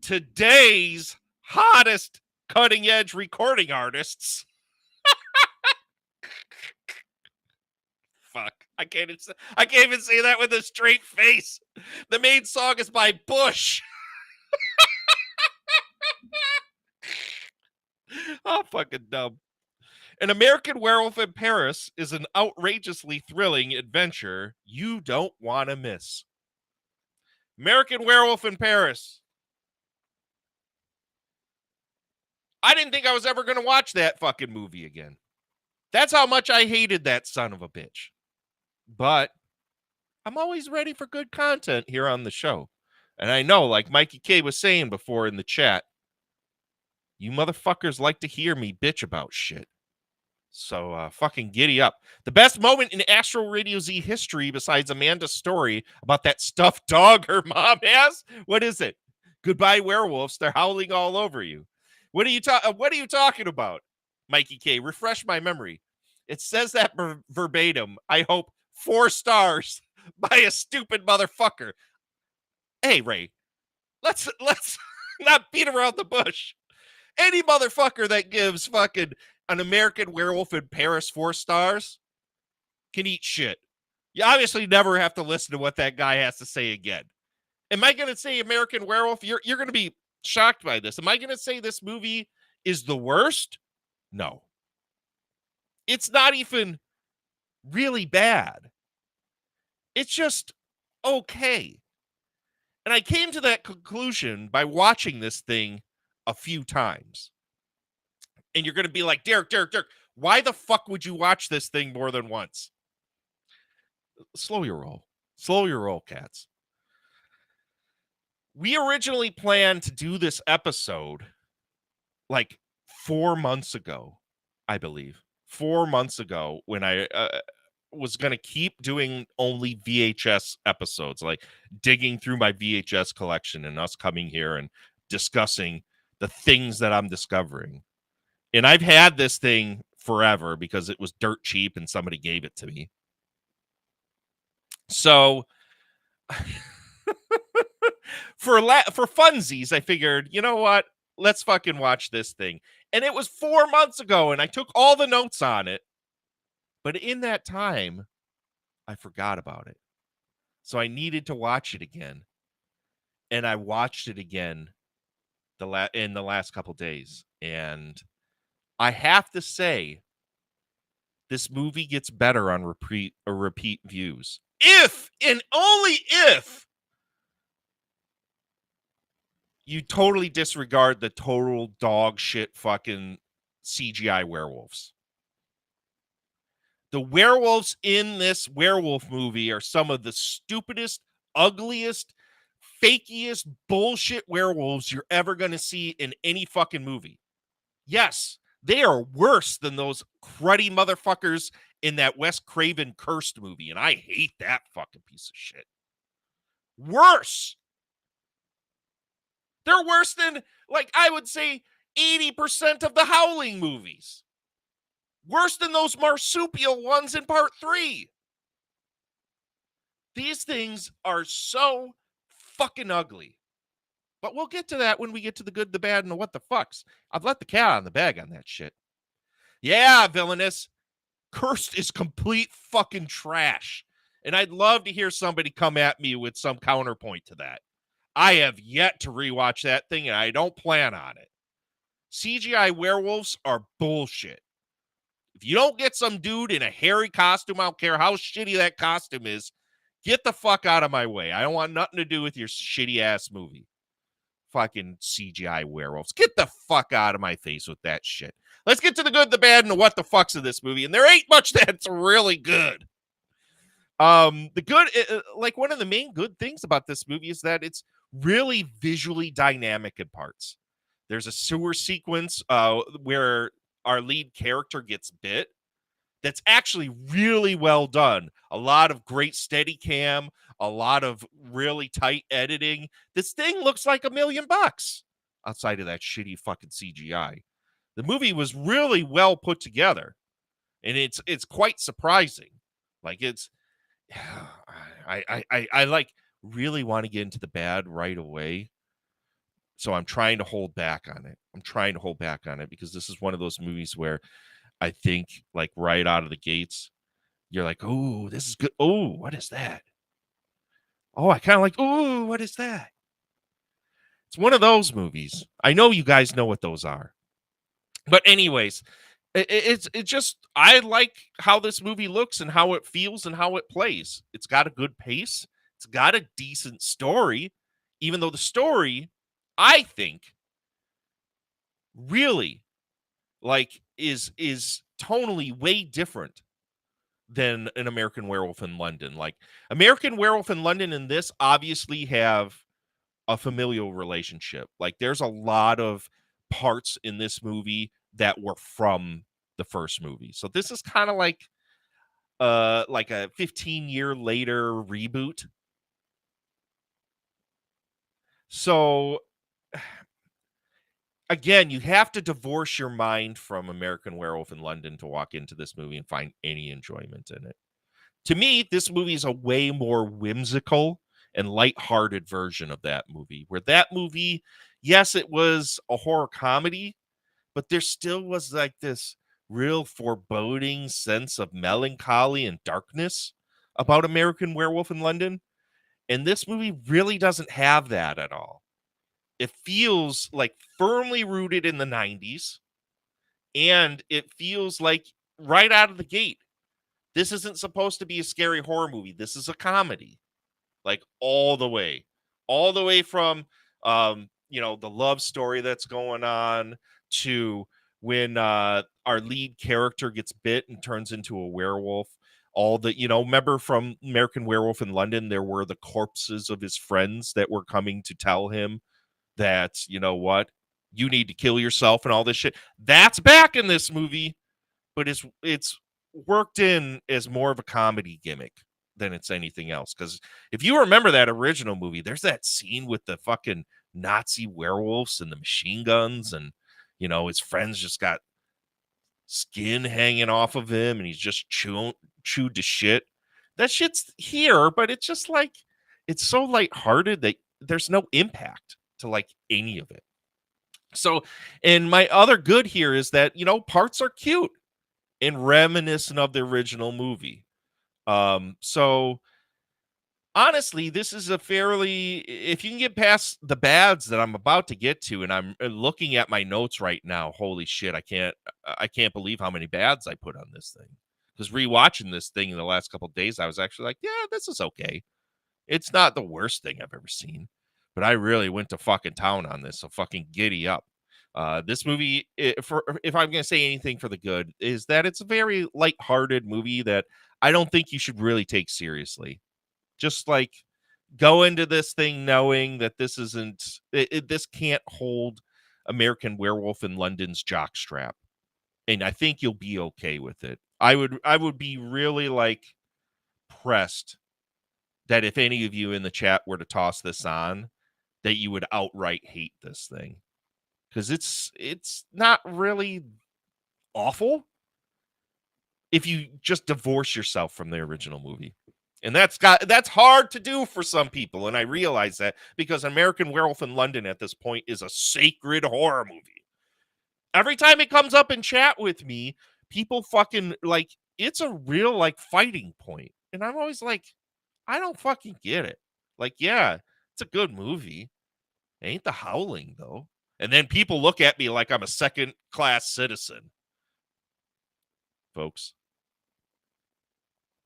today's hottest cutting-edge recording artists. Fuck. I can't even say that with a straight face. The main song is by Bush. Oh, fucking dumb. An American Werewolf in Paris is an outrageously thrilling adventure you don't want to miss. American Werewolf in Paris. I didn't think I was ever going to watch that fucking movie again. That's how much I hated that son of a bitch. But I'm always ready for good content here on the show. And I know, like Mikey K was saying before in the chat, you motherfuckers like to hear me bitch about shit. So fucking giddy up. The best moment in Astro Radio Z history besides Amanda's story about that stuffed dog her mom has? What is it? Goodbye, werewolves. They're howling all over you. What are you talking about, Mikey K? Refresh my memory. It says that verbatim. I hope 4 stars by a stupid motherfucker. Hey, Ray, let's not beat around the bush. Any motherfucker that gives fucking An American Werewolf in Paris 4 stars can eat shit. You obviously never have to listen to what that guy has to say again. Am I going to say American Werewolf? You're going to be shocked by this. Am I going to say this movie is the worst? No. It's not even really bad. It's just okay. And I came to that conclusion by watching this thing a few times. And you're going to be like, Derek, why the fuck would you watch this thing more than once? Slow your roll. Slow your roll, cats. We originally planned to do this episode like 4 months ago, I believe. 4 months ago when I was going to keep doing only VHS episodes, like digging through my VHS collection and us coming here and discussing the things that I'm discovering. And I've had this thing forever because it was dirt cheap and somebody gave it to me. So for funsies, I figured, you know what? Let's fucking watch this thing. And it was 4 months ago, and I took all the notes on it. But in that time, I forgot about it. So I needed to watch it again. And I watched it again in the last couple days. And I have to say, this movie gets better on repeat views. If, and only if, you totally disregard the total dog shit fucking CGI werewolves. The werewolves in this werewolf movie are some of the stupidest, ugliest, fakiest bullshit werewolves you're ever going to see in any fucking movie. Yes, they are worse than those cruddy motherfuckers in that Wes Craven Cursed movie, and I hate that fucking piece of shit. Worse. They're worse than, like, I would say 80% of the Howling movies. Worse than those marsupial ones in part 3. These things are so fucking ugly. But we'll get to that when we get to the good, the bad, and the what the fucks. I've let the cat out of the bag on that shit. Yeah, villainous. Cursed is complete fucking trash. And I'd love to hear somebody come at me with some counterpoint to that. I have yet to rewatch that thing, and I don't plan on it. CGI werewolves are bullshit. If you don't get some dude in a hairy costume, I don't care how shitty that costume is, get the fuck out of my way. I don't want nothing to do with your shitty ass movie. Fucking CGI werewolves. Get the fuck out of my face with that shit. Let's get to the good, the bad, and the what the fucks of this movie. And there ain't much that's really good. The good, like one of the main good things about this movie is that it's really visually dynamic in parts. There's a sewer sequence where our lead character gets bit. That's actually really well done. A lot of great steady cam, a lot of really tight editing. This thing looks like $1 million outside of that shitty fucking CGI. The movie was really well put together, and it's quite surprising. Like I like really want to get into the bad right away. So I'm trying to hold back on it. Because this is one of those movies where I think, like, right out of the gates, you're like, oh, this is good. Oh, what is that? Oh, I kind of like, oh, what is that? It's one of those movies. I know you guys know what those are. But anyways, it's just, I like how this movie looks and how it feels and how it plays. It's got a good pace. It's got a decent story, even though the story, I think, really, like, is tonally way different than an American Werewolf in London. Like, American Werewolf in London and this obviously have a familial relationship. Like, there's a lot of parts in this movie that were from the first movie. So this is kind of like a 15-year later reboot. So again, you have to divorce your mind from American Werewolf in London to walk into this movie and find any enjoyment in it. To me, this movie is a way more whimsical and lighthearted version of that movie, where that movie, yes, it was a horror comedy, but there still was like this real foreboding sense of melancholy and darkness about American Werewolf in London. And this movie really doesn't have that at all. It feels like firmly rooted in the 90s, and it feels like right out of the gate, this isn't supposed to be a scary horror movie. This is a comedy, like all the way from, the love story that's going on to when our lead character gets bit and turns into a werewolf. All the, remember from American Werewolf in London, there were the corpses of his friends that were coming to tell him that, you know what, you need to kill yourself and all this shit. That's back in this movie, but it's worked in as more of a comedy gimmick than it's anything else. Because if you remember that original movie, there's that scene with the fucking Nazi werewolves and the machine guns, and his friends just got skin hanging off of him, and he's just chewed to shit. That shit's here, but it's just like, it's so lighthearted that there's no impact to like any of it. So, and my other good here is that, parts are cute and reminiscent of the original movie. So honestly, this is a fairly, if you can get past the bads that I'm about to get to, and I'm looking at my notes right now, holy shit, I can't believe how many bads I put on this thing. Because rewatching this thing in the last couple of days, I was actually like, yeah, this is okay. It's not the worst thing I've ever seen, but I really went to fucking town on this, so fucking giddy up. This movie, if I'm going to say anything for the good, is that it's a very lighthearted movie that I don't think you should really take seriously. Just like go into this thing knowing that this isn't, this can't hold American Werewolf in London's jockstrap, and I think you'll be okay with it. I would be really like pressed that if any of you in the chat were to toss this on, that you would outright hate this thing, because it's not really awful if you just divorce yourself from the original movie. And that's hard to do for some people, and I realize that, because American Werewolf in London at this point is a sacred horror movie. Every time it comes up in chat with me, people fucking like, it's a real like fighting point. And I'm always like, I don't fucking get it. Like, yeah, it's a good movie. It ain't The Howling, though. And then people look at me like I'm a second-class citizen. Folks,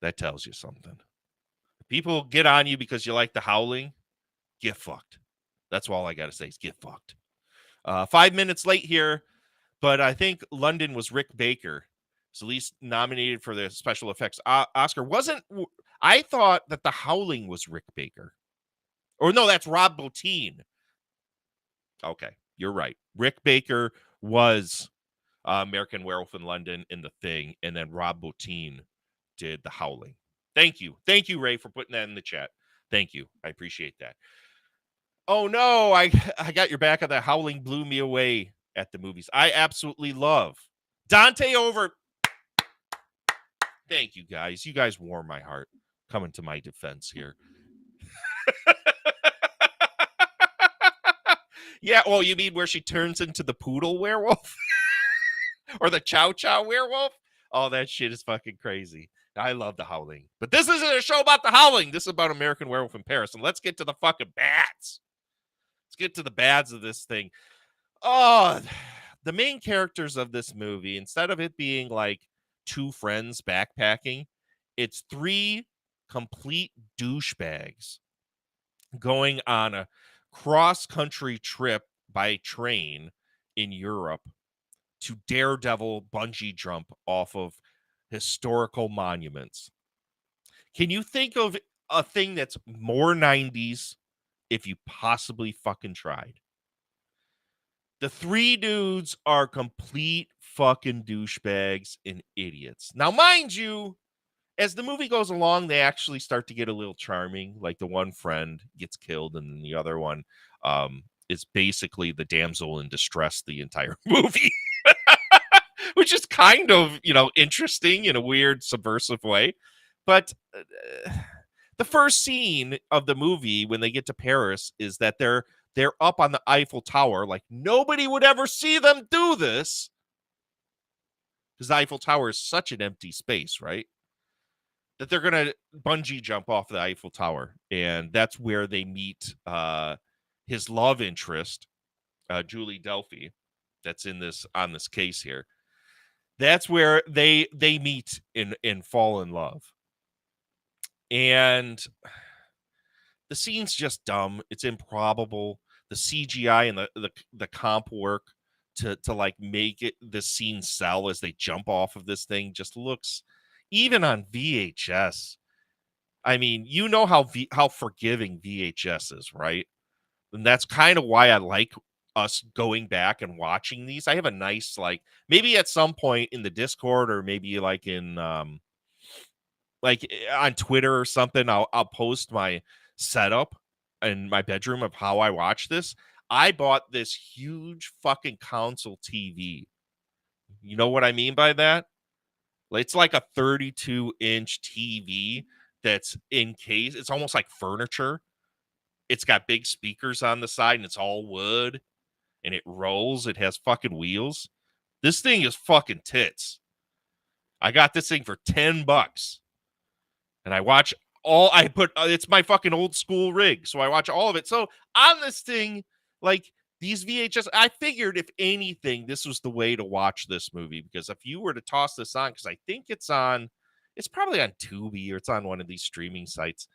that tells you something. If people get on you because you like The Howling, get fucked. That's all I got to say is get fucked. 5 minutes late here, but I think London was Rick Baker. Was at least nominated for the special effects Oscar. I thought that The Howling was Rick Baker. Or no, that's Rob Bottin. Okay, you're right. Rick Baker was American Werewolf in London in The Thing, and then Rob Bottin did The Howling. Thank you. Thank you, Ray, for putting that in the chat. Thank you. I appreciate that. Oh, no, I got your back on The Howling blew me away at the movies. I absolutely love Dante over. Thank you, guys. You guys warm my heart. Coming to my defense here. Yeah, well, you mean where she turns into the poodle werewolf? Or the chow chow werewolf? Oh, that shit is fucking crazy. I love The Howling. But this isn't a show about The Howling. This is about American Werewolf in Paris. And let's get to the fucking bads. Let's get to the bads of this thing. Oh, the main characters of this movie, instead of it being like two friends backpacking, it's three complete douchebags going on a cross-country trip by train in Europe to daredevil bungee jump off of historical monuments. Can you think of a thing that's more 90s if you possibly fucking tried? The three dudes are complete fucking douchebags and idiots. Now, mind you, as the movie goes along, they actually start to get a little charming. Like the one friend gets killed, and then the other one is basically the damsel in distress the entire movie, which is kind of, interesting in a weird, subversive way. But the first scene of the movie when they get to Paris is that they're up on the Eiffel Tower. Like nobody would ever see them do this, because the Eiffel Tower is such an empty space, right? That they're going to bungee jump off the Eiffel Tower. And that's where they meet his love interest, Julie Delphi, that's on this case here. That's where they meet and fall in love. And the scene's just dumb. It's improbable. The CGI and the comp work to like make it the scene sell as they jump off of this thing just looks, even on VHS. I mean, you know how forgiving VHS is, right? And that's kind of why I like us going back and watching these. I have a nice, like, maybe at some point in the Discord, or maybe like in like on Twitter or something, I'll post my setup in my bedroom of how I watch this. I bought this huge fucking console TV. You know what I mean by that? It's like a 32-inch TV that's encased. It's almost like furniture. It's got big speakers on the side, and it's all wood, and it rolls. It has fucking wheels. This thing is fucking tits. I got this thing for $10, and I watch it's my fucking old school rig, so I watch all of it. So on this thing, like these VHS, I figured if anything, this was the way to watch this movie, because if you were to toss this on, because I think it's probably on Tubi or it's on one of these streaming sites.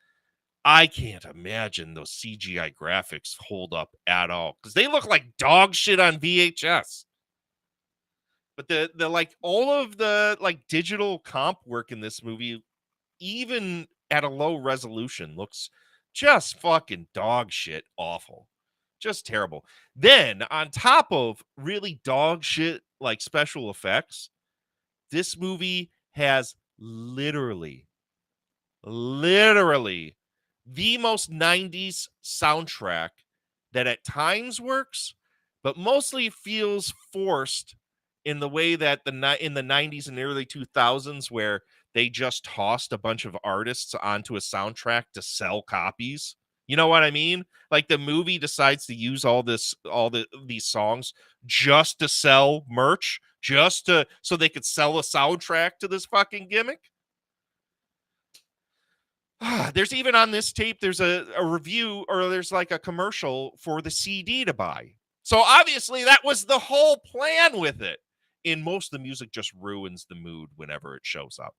I can't imagine those CGI graphics hold up at all, because they look like dog shit on VHS. But the like all of the like digital comp work in this movie, even at a low resolution, looks just fucking dog shit awful. Just terrible. Then on top of really dog shit like special effects, this movie has literally the most 90s soundtrack that at times works, but mostly feels forced in the way that in the 90s and early 2000s, where they just tossed a bunch of artists onto a soundtrack to sell copies. You know what I mean? Like the movie decides to use these songs just to sell merch, so they could sell a soundtrack to this fucking gimmick. There's even on this tape, there's a review, or there's like a commercial for the CD to buy. So obviously that was the whole plan with it. And most of the music just ruins the mood whenever it shows up.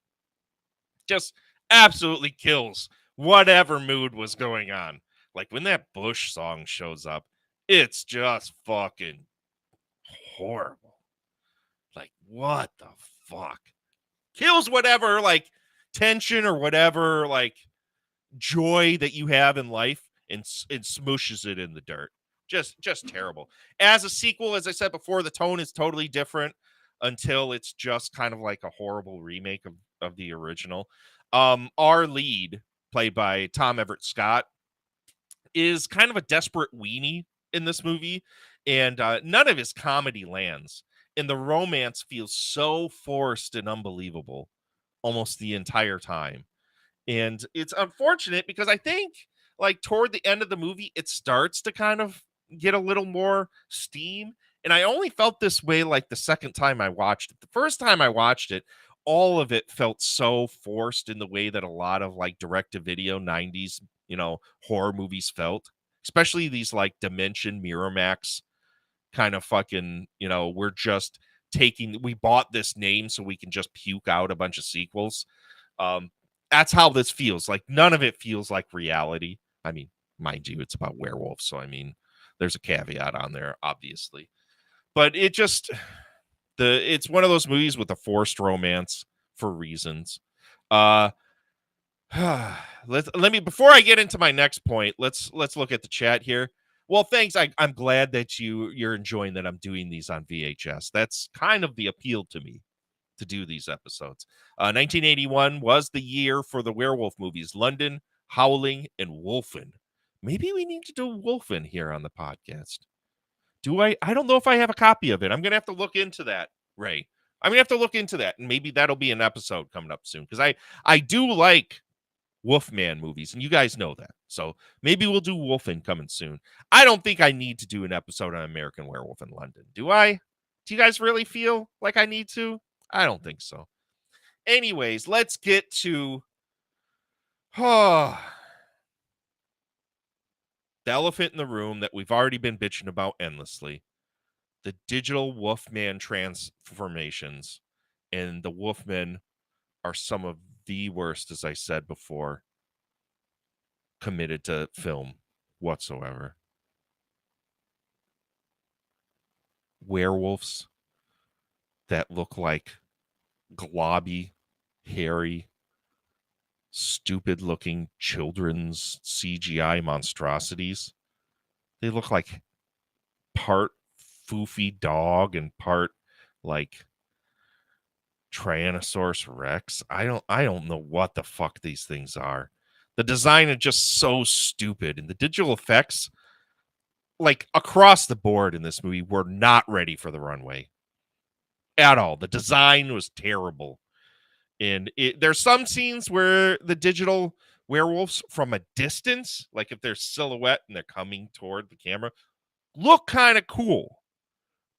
Just absolutely kills whatever mood was going on. Like when that Bush song shows up, it's just fucking horrible. Like, what the fuck? Kills whatever, like, tension or whatever, like, joy that you have in life, and smooshes it in the dirt. Just terrible. As a sequel, as I said before, the tone is totally different until it's just kind of like a horrible remake of the original. Our lead, played by Tom Everett Scott, is kind of a desperate weenie in this movie, and none of his comedy lands, and the romance feels so forced and unbelievable almost the entire time. And it's unfortunate because I think like toward the end of the movie, it starts to kind of get a little more steam. And I only felt this way like the second time I watched it. The first time I watched it, all of it felt so forced in the way that a lot of like direct-to-video 90s, horror movies felt, especially these like Dimension, Miramax kind of fucking, we bought this name so we can just puke out a bunch of sequels. That's how this feels. Like none of it feels like reality. I mean, mind you, it's about werewolves, so I mean, there's a caveat on there, obviously. But it's one of those movies with a forced romance for reasons. Let me before I get into my next point, let's look at the chat here. Well, thanks. I'm glad that you're enjoying that I'm doing these on VHS. That's kind of the appeal to me, to do these episodes. 1981 was the year for the werewolf movies: London, Howling, and Wolfen. Maybe we need to do Wolfen here on the podcast. I don't know if I have a copy of it. I'm gonna have to look into that, Ray. I'm gonna have to look into that, and maybe that'll be an episode coming up soon, because I do like Wolfman movies, and you guys know that. So maybe we'll do Wolfen coming soon. I don't think I need to do an episode on American Werewolf in London. Do I? Do you guys really feel like I need to? I don't think so. Anyways, let's get to the elephant in the room that we've already been bitching about endlessly. The digital Wolfman transformations. And the Wolfmen are some of the worst, as I said before, committed to film whatsoever. Werewolves that look like globby, hairy, stupid-looking children's CGI monstrosities. They look like part foofy dog and part like Tyrannosaurus Rex. I don't know what the fuck these things are. The design is just so stupid, and the digital effects, like across the board in this movie, were not ready for the runway at all. The design was terrible. And there's some scenes where the digital werewolves from a distance, like if they're silhouette and they're coming toward the camera, look kind of cool.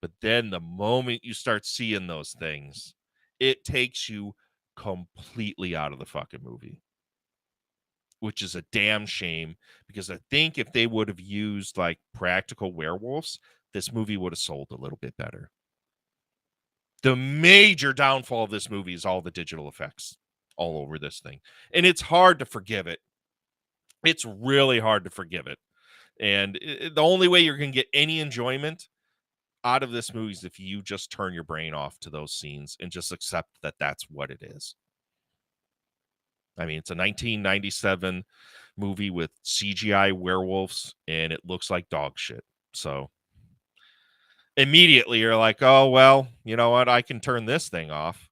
But then the moment you start seeing those things, it takes you completely out of the fucking movie. which is a damn shame, because I think if they would have used like practical werewolves, this movie would have sold a little bit better. The major downfall of this movie is all the digital effects all over this thing. And it's hard to forgive it. It's really hard to forgive it. And the only way you're going to get any enjoyment out of this movie is if you just turn your brain off to those scenes and just accept that that's what it is. I mean, it's a 1997 movie with CGI werewolves, and it looks like dog shit. So immediately you're like, oh, well, you know what? I can turn this thing off.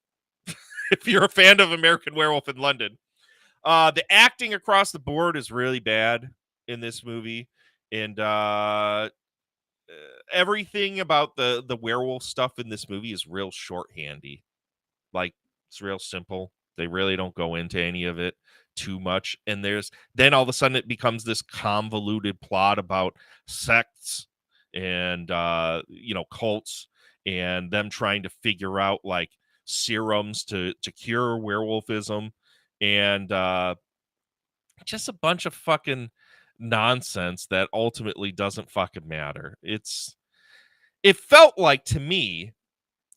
If you're a fan of American Werewolf in London. The acting across the board is really bad in this movie. And everything about the werewolf stuff in this movie is real shorthandy. Like, it's real simple. They really don't go into any of it too much. And then all of a sudden it becomes this convoluted plot about sects and, cults and them trying to figure out like serums to cure werewolfism and just a bunch of fucking nonsense that ultimately doesn't fucking matter. It felt like to me,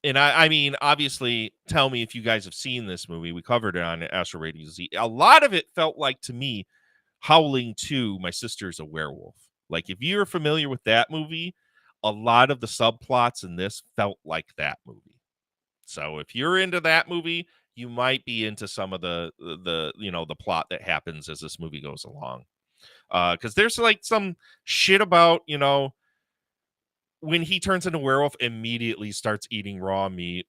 and I mean, obviously, tell me if you guys have seen this movie. We covered it on Astro Radio Z. A lot of it felt like, to me, Howling 2, My Sister's a Werewolf. Like, if you're familiar with that movie, a lot of the subplots in this felt like that movie. So if you're into that movie, you might be into some of the plot that happens as this movie goes along. Because there's like some shit about, when he turns into a werewolf, immediately starts eating raw meat,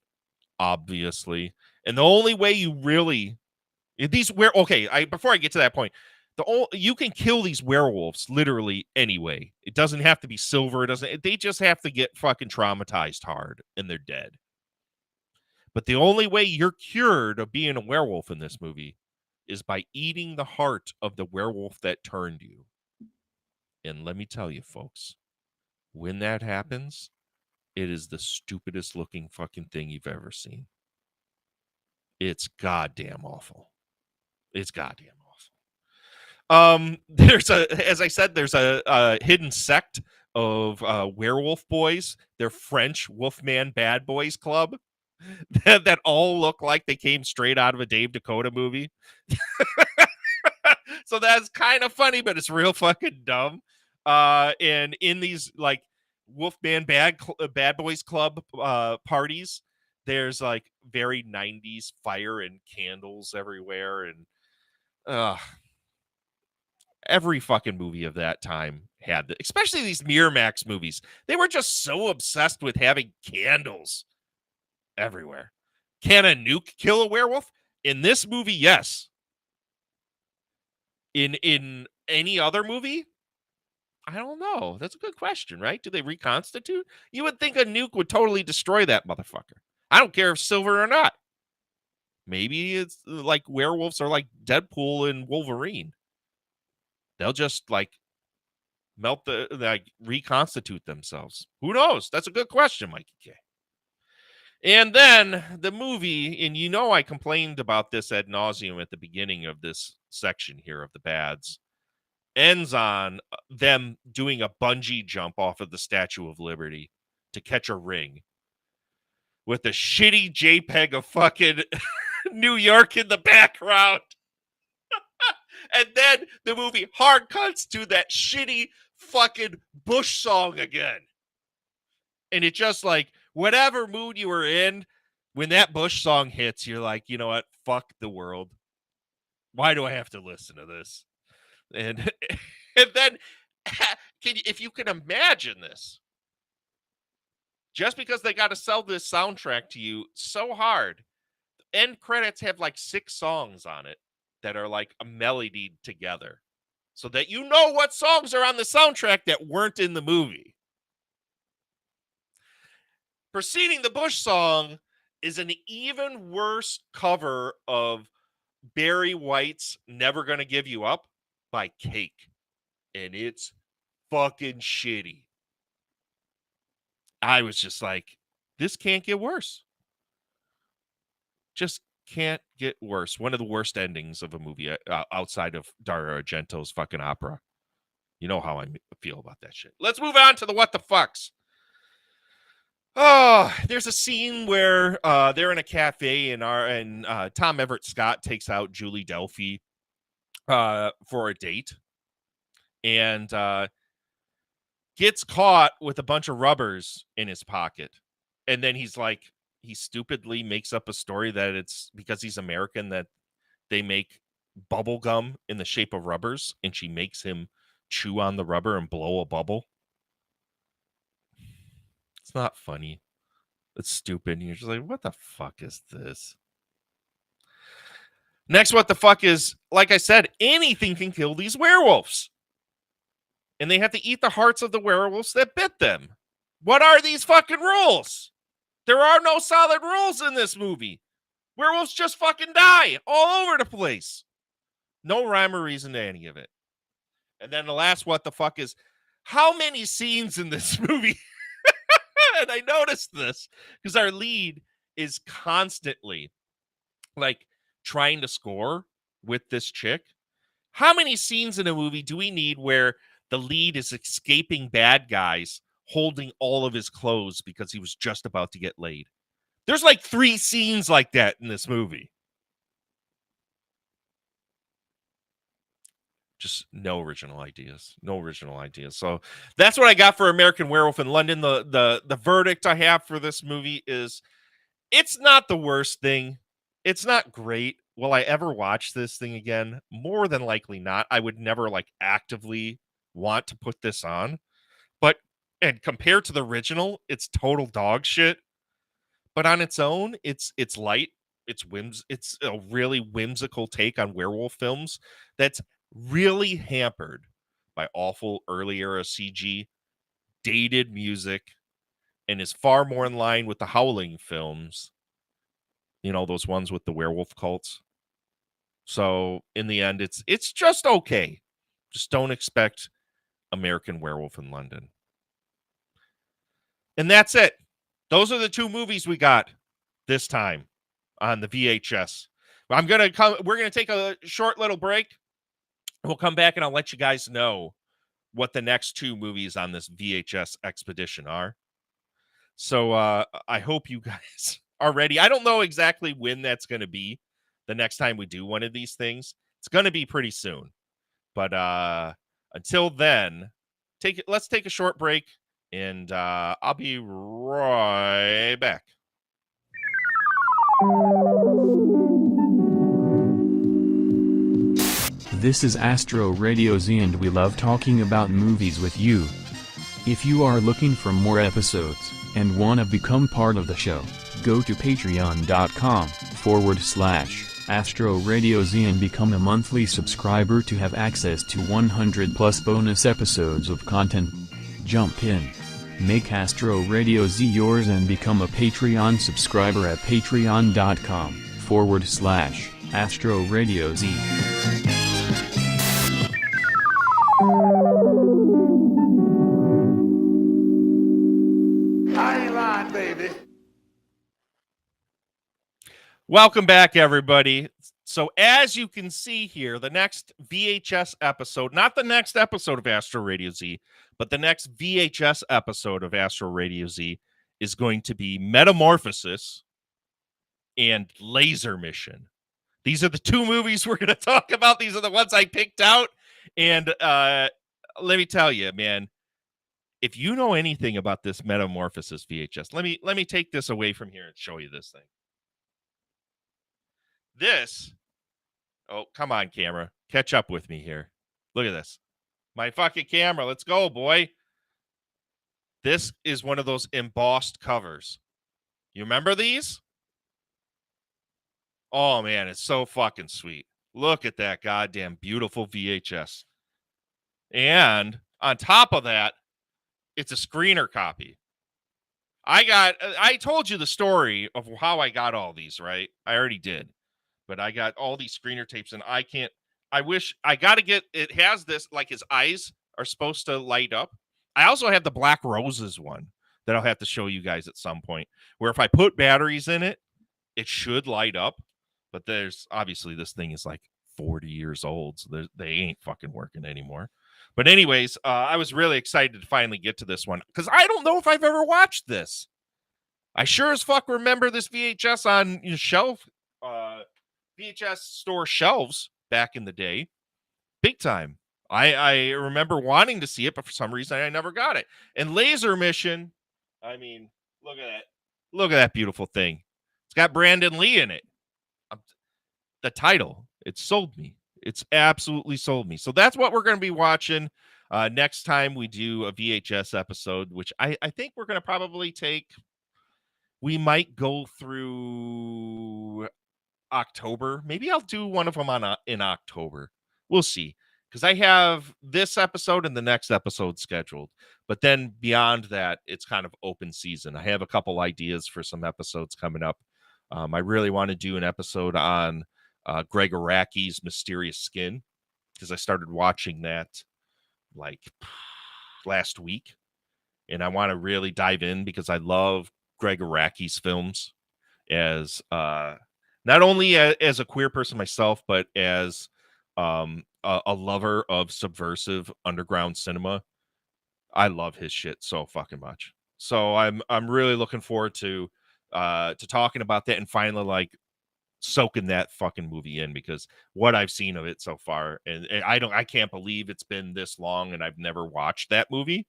obviously. And the only way you really before I get to that point, you can kill these werewolves literally anyway. It doesn't have to be silver. They just have to get fucking traumatized hard and they're dead. But the only way you're cured of being a werewolf in this movie is by eating the heart of the werewolf that turned you. And let me tell you, folks, when that happens, it is the stupidest looking fucking thing you've ever seen. It's goddamn awful. It's goddamn awful. There's a hidden sect of werewolf boys. They're French Wolfman Bad Boys Club that all look like they came straight out of a Dave Dakota movie. So that's kind of funny, but it's real fucking dumb. And in these like Wolfman Bad Boys Club parties, there's like very 90s fire and candles everywhere, and every fucking movie of that time had that, especially these Miramax movies. They were just so obsessed with having candles everywhere. Can a nuke kill a werewolf? In this movie, yes. In any other movie? I don't know. That's a good question, right? Do they reconstitute? You would think a nuke would totally destroy that motherfucker. I don't care if silver or not. Maybe it's like werewolves are like Deadpool and Wolverine. They'll just like reconstitute themselves. Who knows? That's a good question, Mikey K. And then the movie, and I complained about this ad nauseum at the beginning of this section here of the bads, ends on them doing a bungee jump off of the Statue of Liberty to catch a ring with a shitty JPEG of fucking New York in the background. And then the movie hard cuts to that shitty fucking Bush song again. And it just like, whatever mood you were in, when that Bush song hits, you're like, you know what? Fuck the world. Why do I have to listen to this? And then, if you can imagine this, just because they got to sell this soundtrack to you so hard, end credits have like 6 songs on it that are like a melody together, so that you know what songs are on the soundtrack that weren't in the movie. Preceding the Bush song is an even worse cover of Barry White's Never Gonna Give You Up by Cake. And it's fucking shitty. I was just like, this can't get worse. Just can't get worse. One of the worst endings of a movie outside of Dario Argento's fucking opera. You know how I feel about that shit. Let's move on to the what the fucks. Oh, there's a scene where they're in a cafe and Tom Everett Scott takes out Julie Delphi for a date and gets caught with a bunch of rubbers in his pocket. And then he stupidly makes up a story that it's because he's American that they make bubble gum in the shape of rubbers, and she makes him chew on the rubber and blow a bubble. It's not funny. It's stupid. And you're just like, what the fuck is this? Next, what the fuck is, like I said, anything can kill these werewolves. And they have to eat the hearts of the werewolves that bit them. What are these fucking rules? There are no solid rules in this movie. Werewolves just fucking die all over the place. No rhyme or reason to any of it. And then the last what the fuck is, how many scenes in this movie? And I noticed this because our lead is constantly like trying to score with this chick. How many scenes in a movie do we need where the lead is escaping bad guys holding all of his clothes because he was just about to get laid? There's like 3 scenes like that in this movie. Just no original ideas. No original ideas. So that's what I got for American Werewolf in London. The verdict I have for this movie is it's not the worst thing. It's not great. Will I ever watch this thing again? More than likely not. I would never like actively want to put this on. But and compared to the original, it's total dog shit. But on its own, it's light. It's a really whimsical take on werewolf films that's really hampered by awful early era CG, dated music, and is far more in line with the Howling films. You know, those ones with the werewolf cults. So in the end, it's just okay. Just don't expect American Werewolf in London. And that's it. Those are the 2 movies we got this time on the VHS. We're going to take a short little break. We'll come back and I'll let you guys know what the next 2 movies on this VHS expedition are. So I hope you guys are ready. I don't know exactly when that's going to be the next time we do one of these things. It's going to be pretty soon. But until then, let's take a short break and I'll be right back. This is Astro Radio Z and we love talking about movies with you. If you are looking for more episodes and want to become part of the show, go to patreon.com/Astro Radio Z and become a monthly subscriber to have access to 100+ bonus episodes of content. Jump in. Make Astro Radio Z yours and become a Patreon subscriber at patreon.com/Astro Radio Z. Welcome back, everybody. So as you can see here, the next VHS episode, not the next episode of Astro Radio Z, but the next VHS episode of Astro Radio Z is going to be Metamorphosis and Laser Mission. These are the 2 movies we're going to talk about. These are the ones I picked out. And let me tell you, man, if you know anything about this Metamorphosis VHS, let me take this away from here and show you this thing. This, oh, come on, camera. Catch up with me here. Look at this. My fucking camera. Let's go, boy. This is one of those embossed covers. You remember these? Oh, man, it's so fucking sweet. Look at that goddamn beautiful VHS. And on top of that, it's a screener copy. I told you the story of how I got all these, right? I already did. But I got all these screener tapes and I got to get, it has this, like his eyes are supposed to light up. I also have the Black Roses one that I'll have to show you guys at some point, where if I put batteries in it, it should light up. But there's obviously this thing is like 40 years old, so they ain't fucking working anymore. But anyways, I was really excited to finally get to this one because I don't know if I've ever watched this. I sure as fuck remember this VHS on VHS store shelves back in the day, big time. I remember wanting to see it, but for some reason I never got it. And Laser Mission, I mean, look at that. Look at that beautiful thing. It's got Brandon Lee in it. The title, it sold me. It's absolutely sold me. So that's what we're going to be watching next time we do a VHS episode, which I think we're going to probably take. We might go through October. Maybe I'll do one of them in October. We'll see. Because I have this episode and the next episode scheduled. But then beyond that, it's kind of open season. I have a couple ideas for some episodes coming up. I really want to do an episode on Greg Araki's Mysterious Skin, because I started watching that like last week. And I want to really dive in because I love Greg Araki's films as not only as a queer person myself, but as a lover of subversive underground cinema. I love his shit so fucking much. So I'm really looking forward to talking about that and finally like soaking that fucking movie in, because what I've seen of it so far, and I can't believe it's been this long and I've never watched that movie.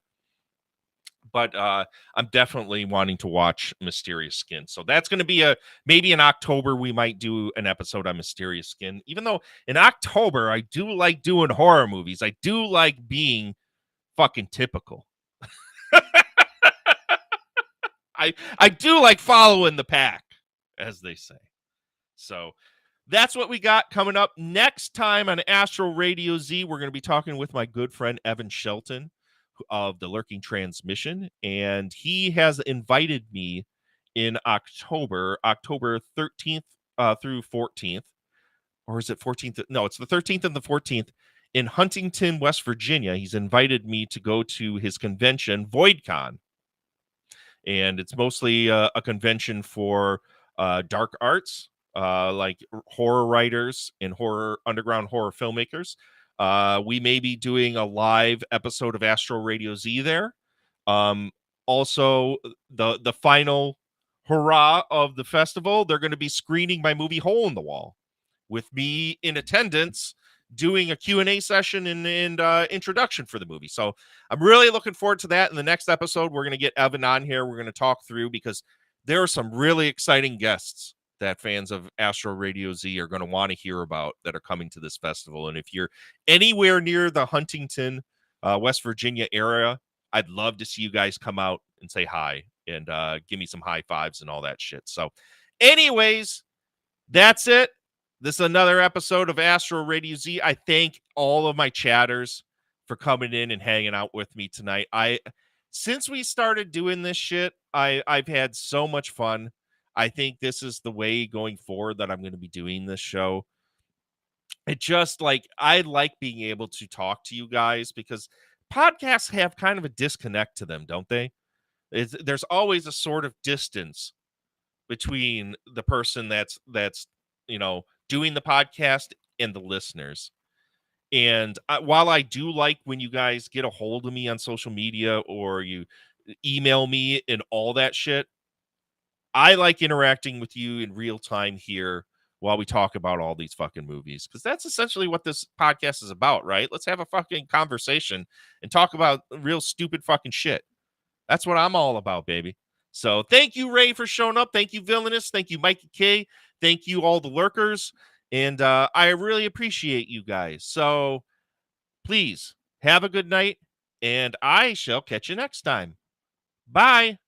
But I'm definitely wanting to watch Mysterious Skin. So that's going to be maybe in October we might do an episode on Mysterious Skin. Even though in October I do like doing horror movies. I do like being fucking typical. I do like following the pack, as they say. So that's what we got coming up next time on Astro Radio Z. We're going to be talking with my good friend Evan Shelton of the Lurking Transmission, and he has invited me in October 13th through 14th, or is it 14th? No, it's the 13th and the 14th in Huntington, West Virginia. He's invited me to go to his convention, VoidCon, and it's mostly a convention for dark arts, like horror writers and underground horror filmmakers. We may be doing a live episode of Astro Radio Z there. Also, the final hurrah of the festival, they're going to be screening my movie Hole in the Wall with me in attendance, doing a Q&A session and introduction for the movie. So I'm really looking forward to that. In the next episode, we're going to get Evan on here. We're going to talk through, because there are some really exciting guests that fans of Astro Radio Z are going to want to hear about that are coming to this festival. And if you're anywhere near the Huntington, West Virginia area, I'd love to see you guys come out and say hi and give me some high fives and all that shit. So anyways, that's it. This is another episode of Astro Radio Z. I thank all of my chatters for coming in and hanging out with me tonight. Since we started doing this shit, I've had so much fun. I think this is the way going forward that I'm going to be doing this show. It just I like being able to talk to you guys, because podcasts have kind of a disconnect to them, don't they? There's always a sort of distance between the person that's doing the podcast and the listeners. And while I do like when you guys get a hold of me on social media or you email me and all that shit, I like interacting with you in real time here while we talk about all these fucking movies, because that's essentially what this podcast is about, right? Let's have a fucking conversation and talk about real stupid fucking shit. That's what I'm all about, baby. So thank you, Ray, for showing up. Thank you, Villainous. Thank you, Mikey K. Thank you, all the lurkers. And I really appreciate you guys. So please have a good night, and I shall catch you next time. Bye.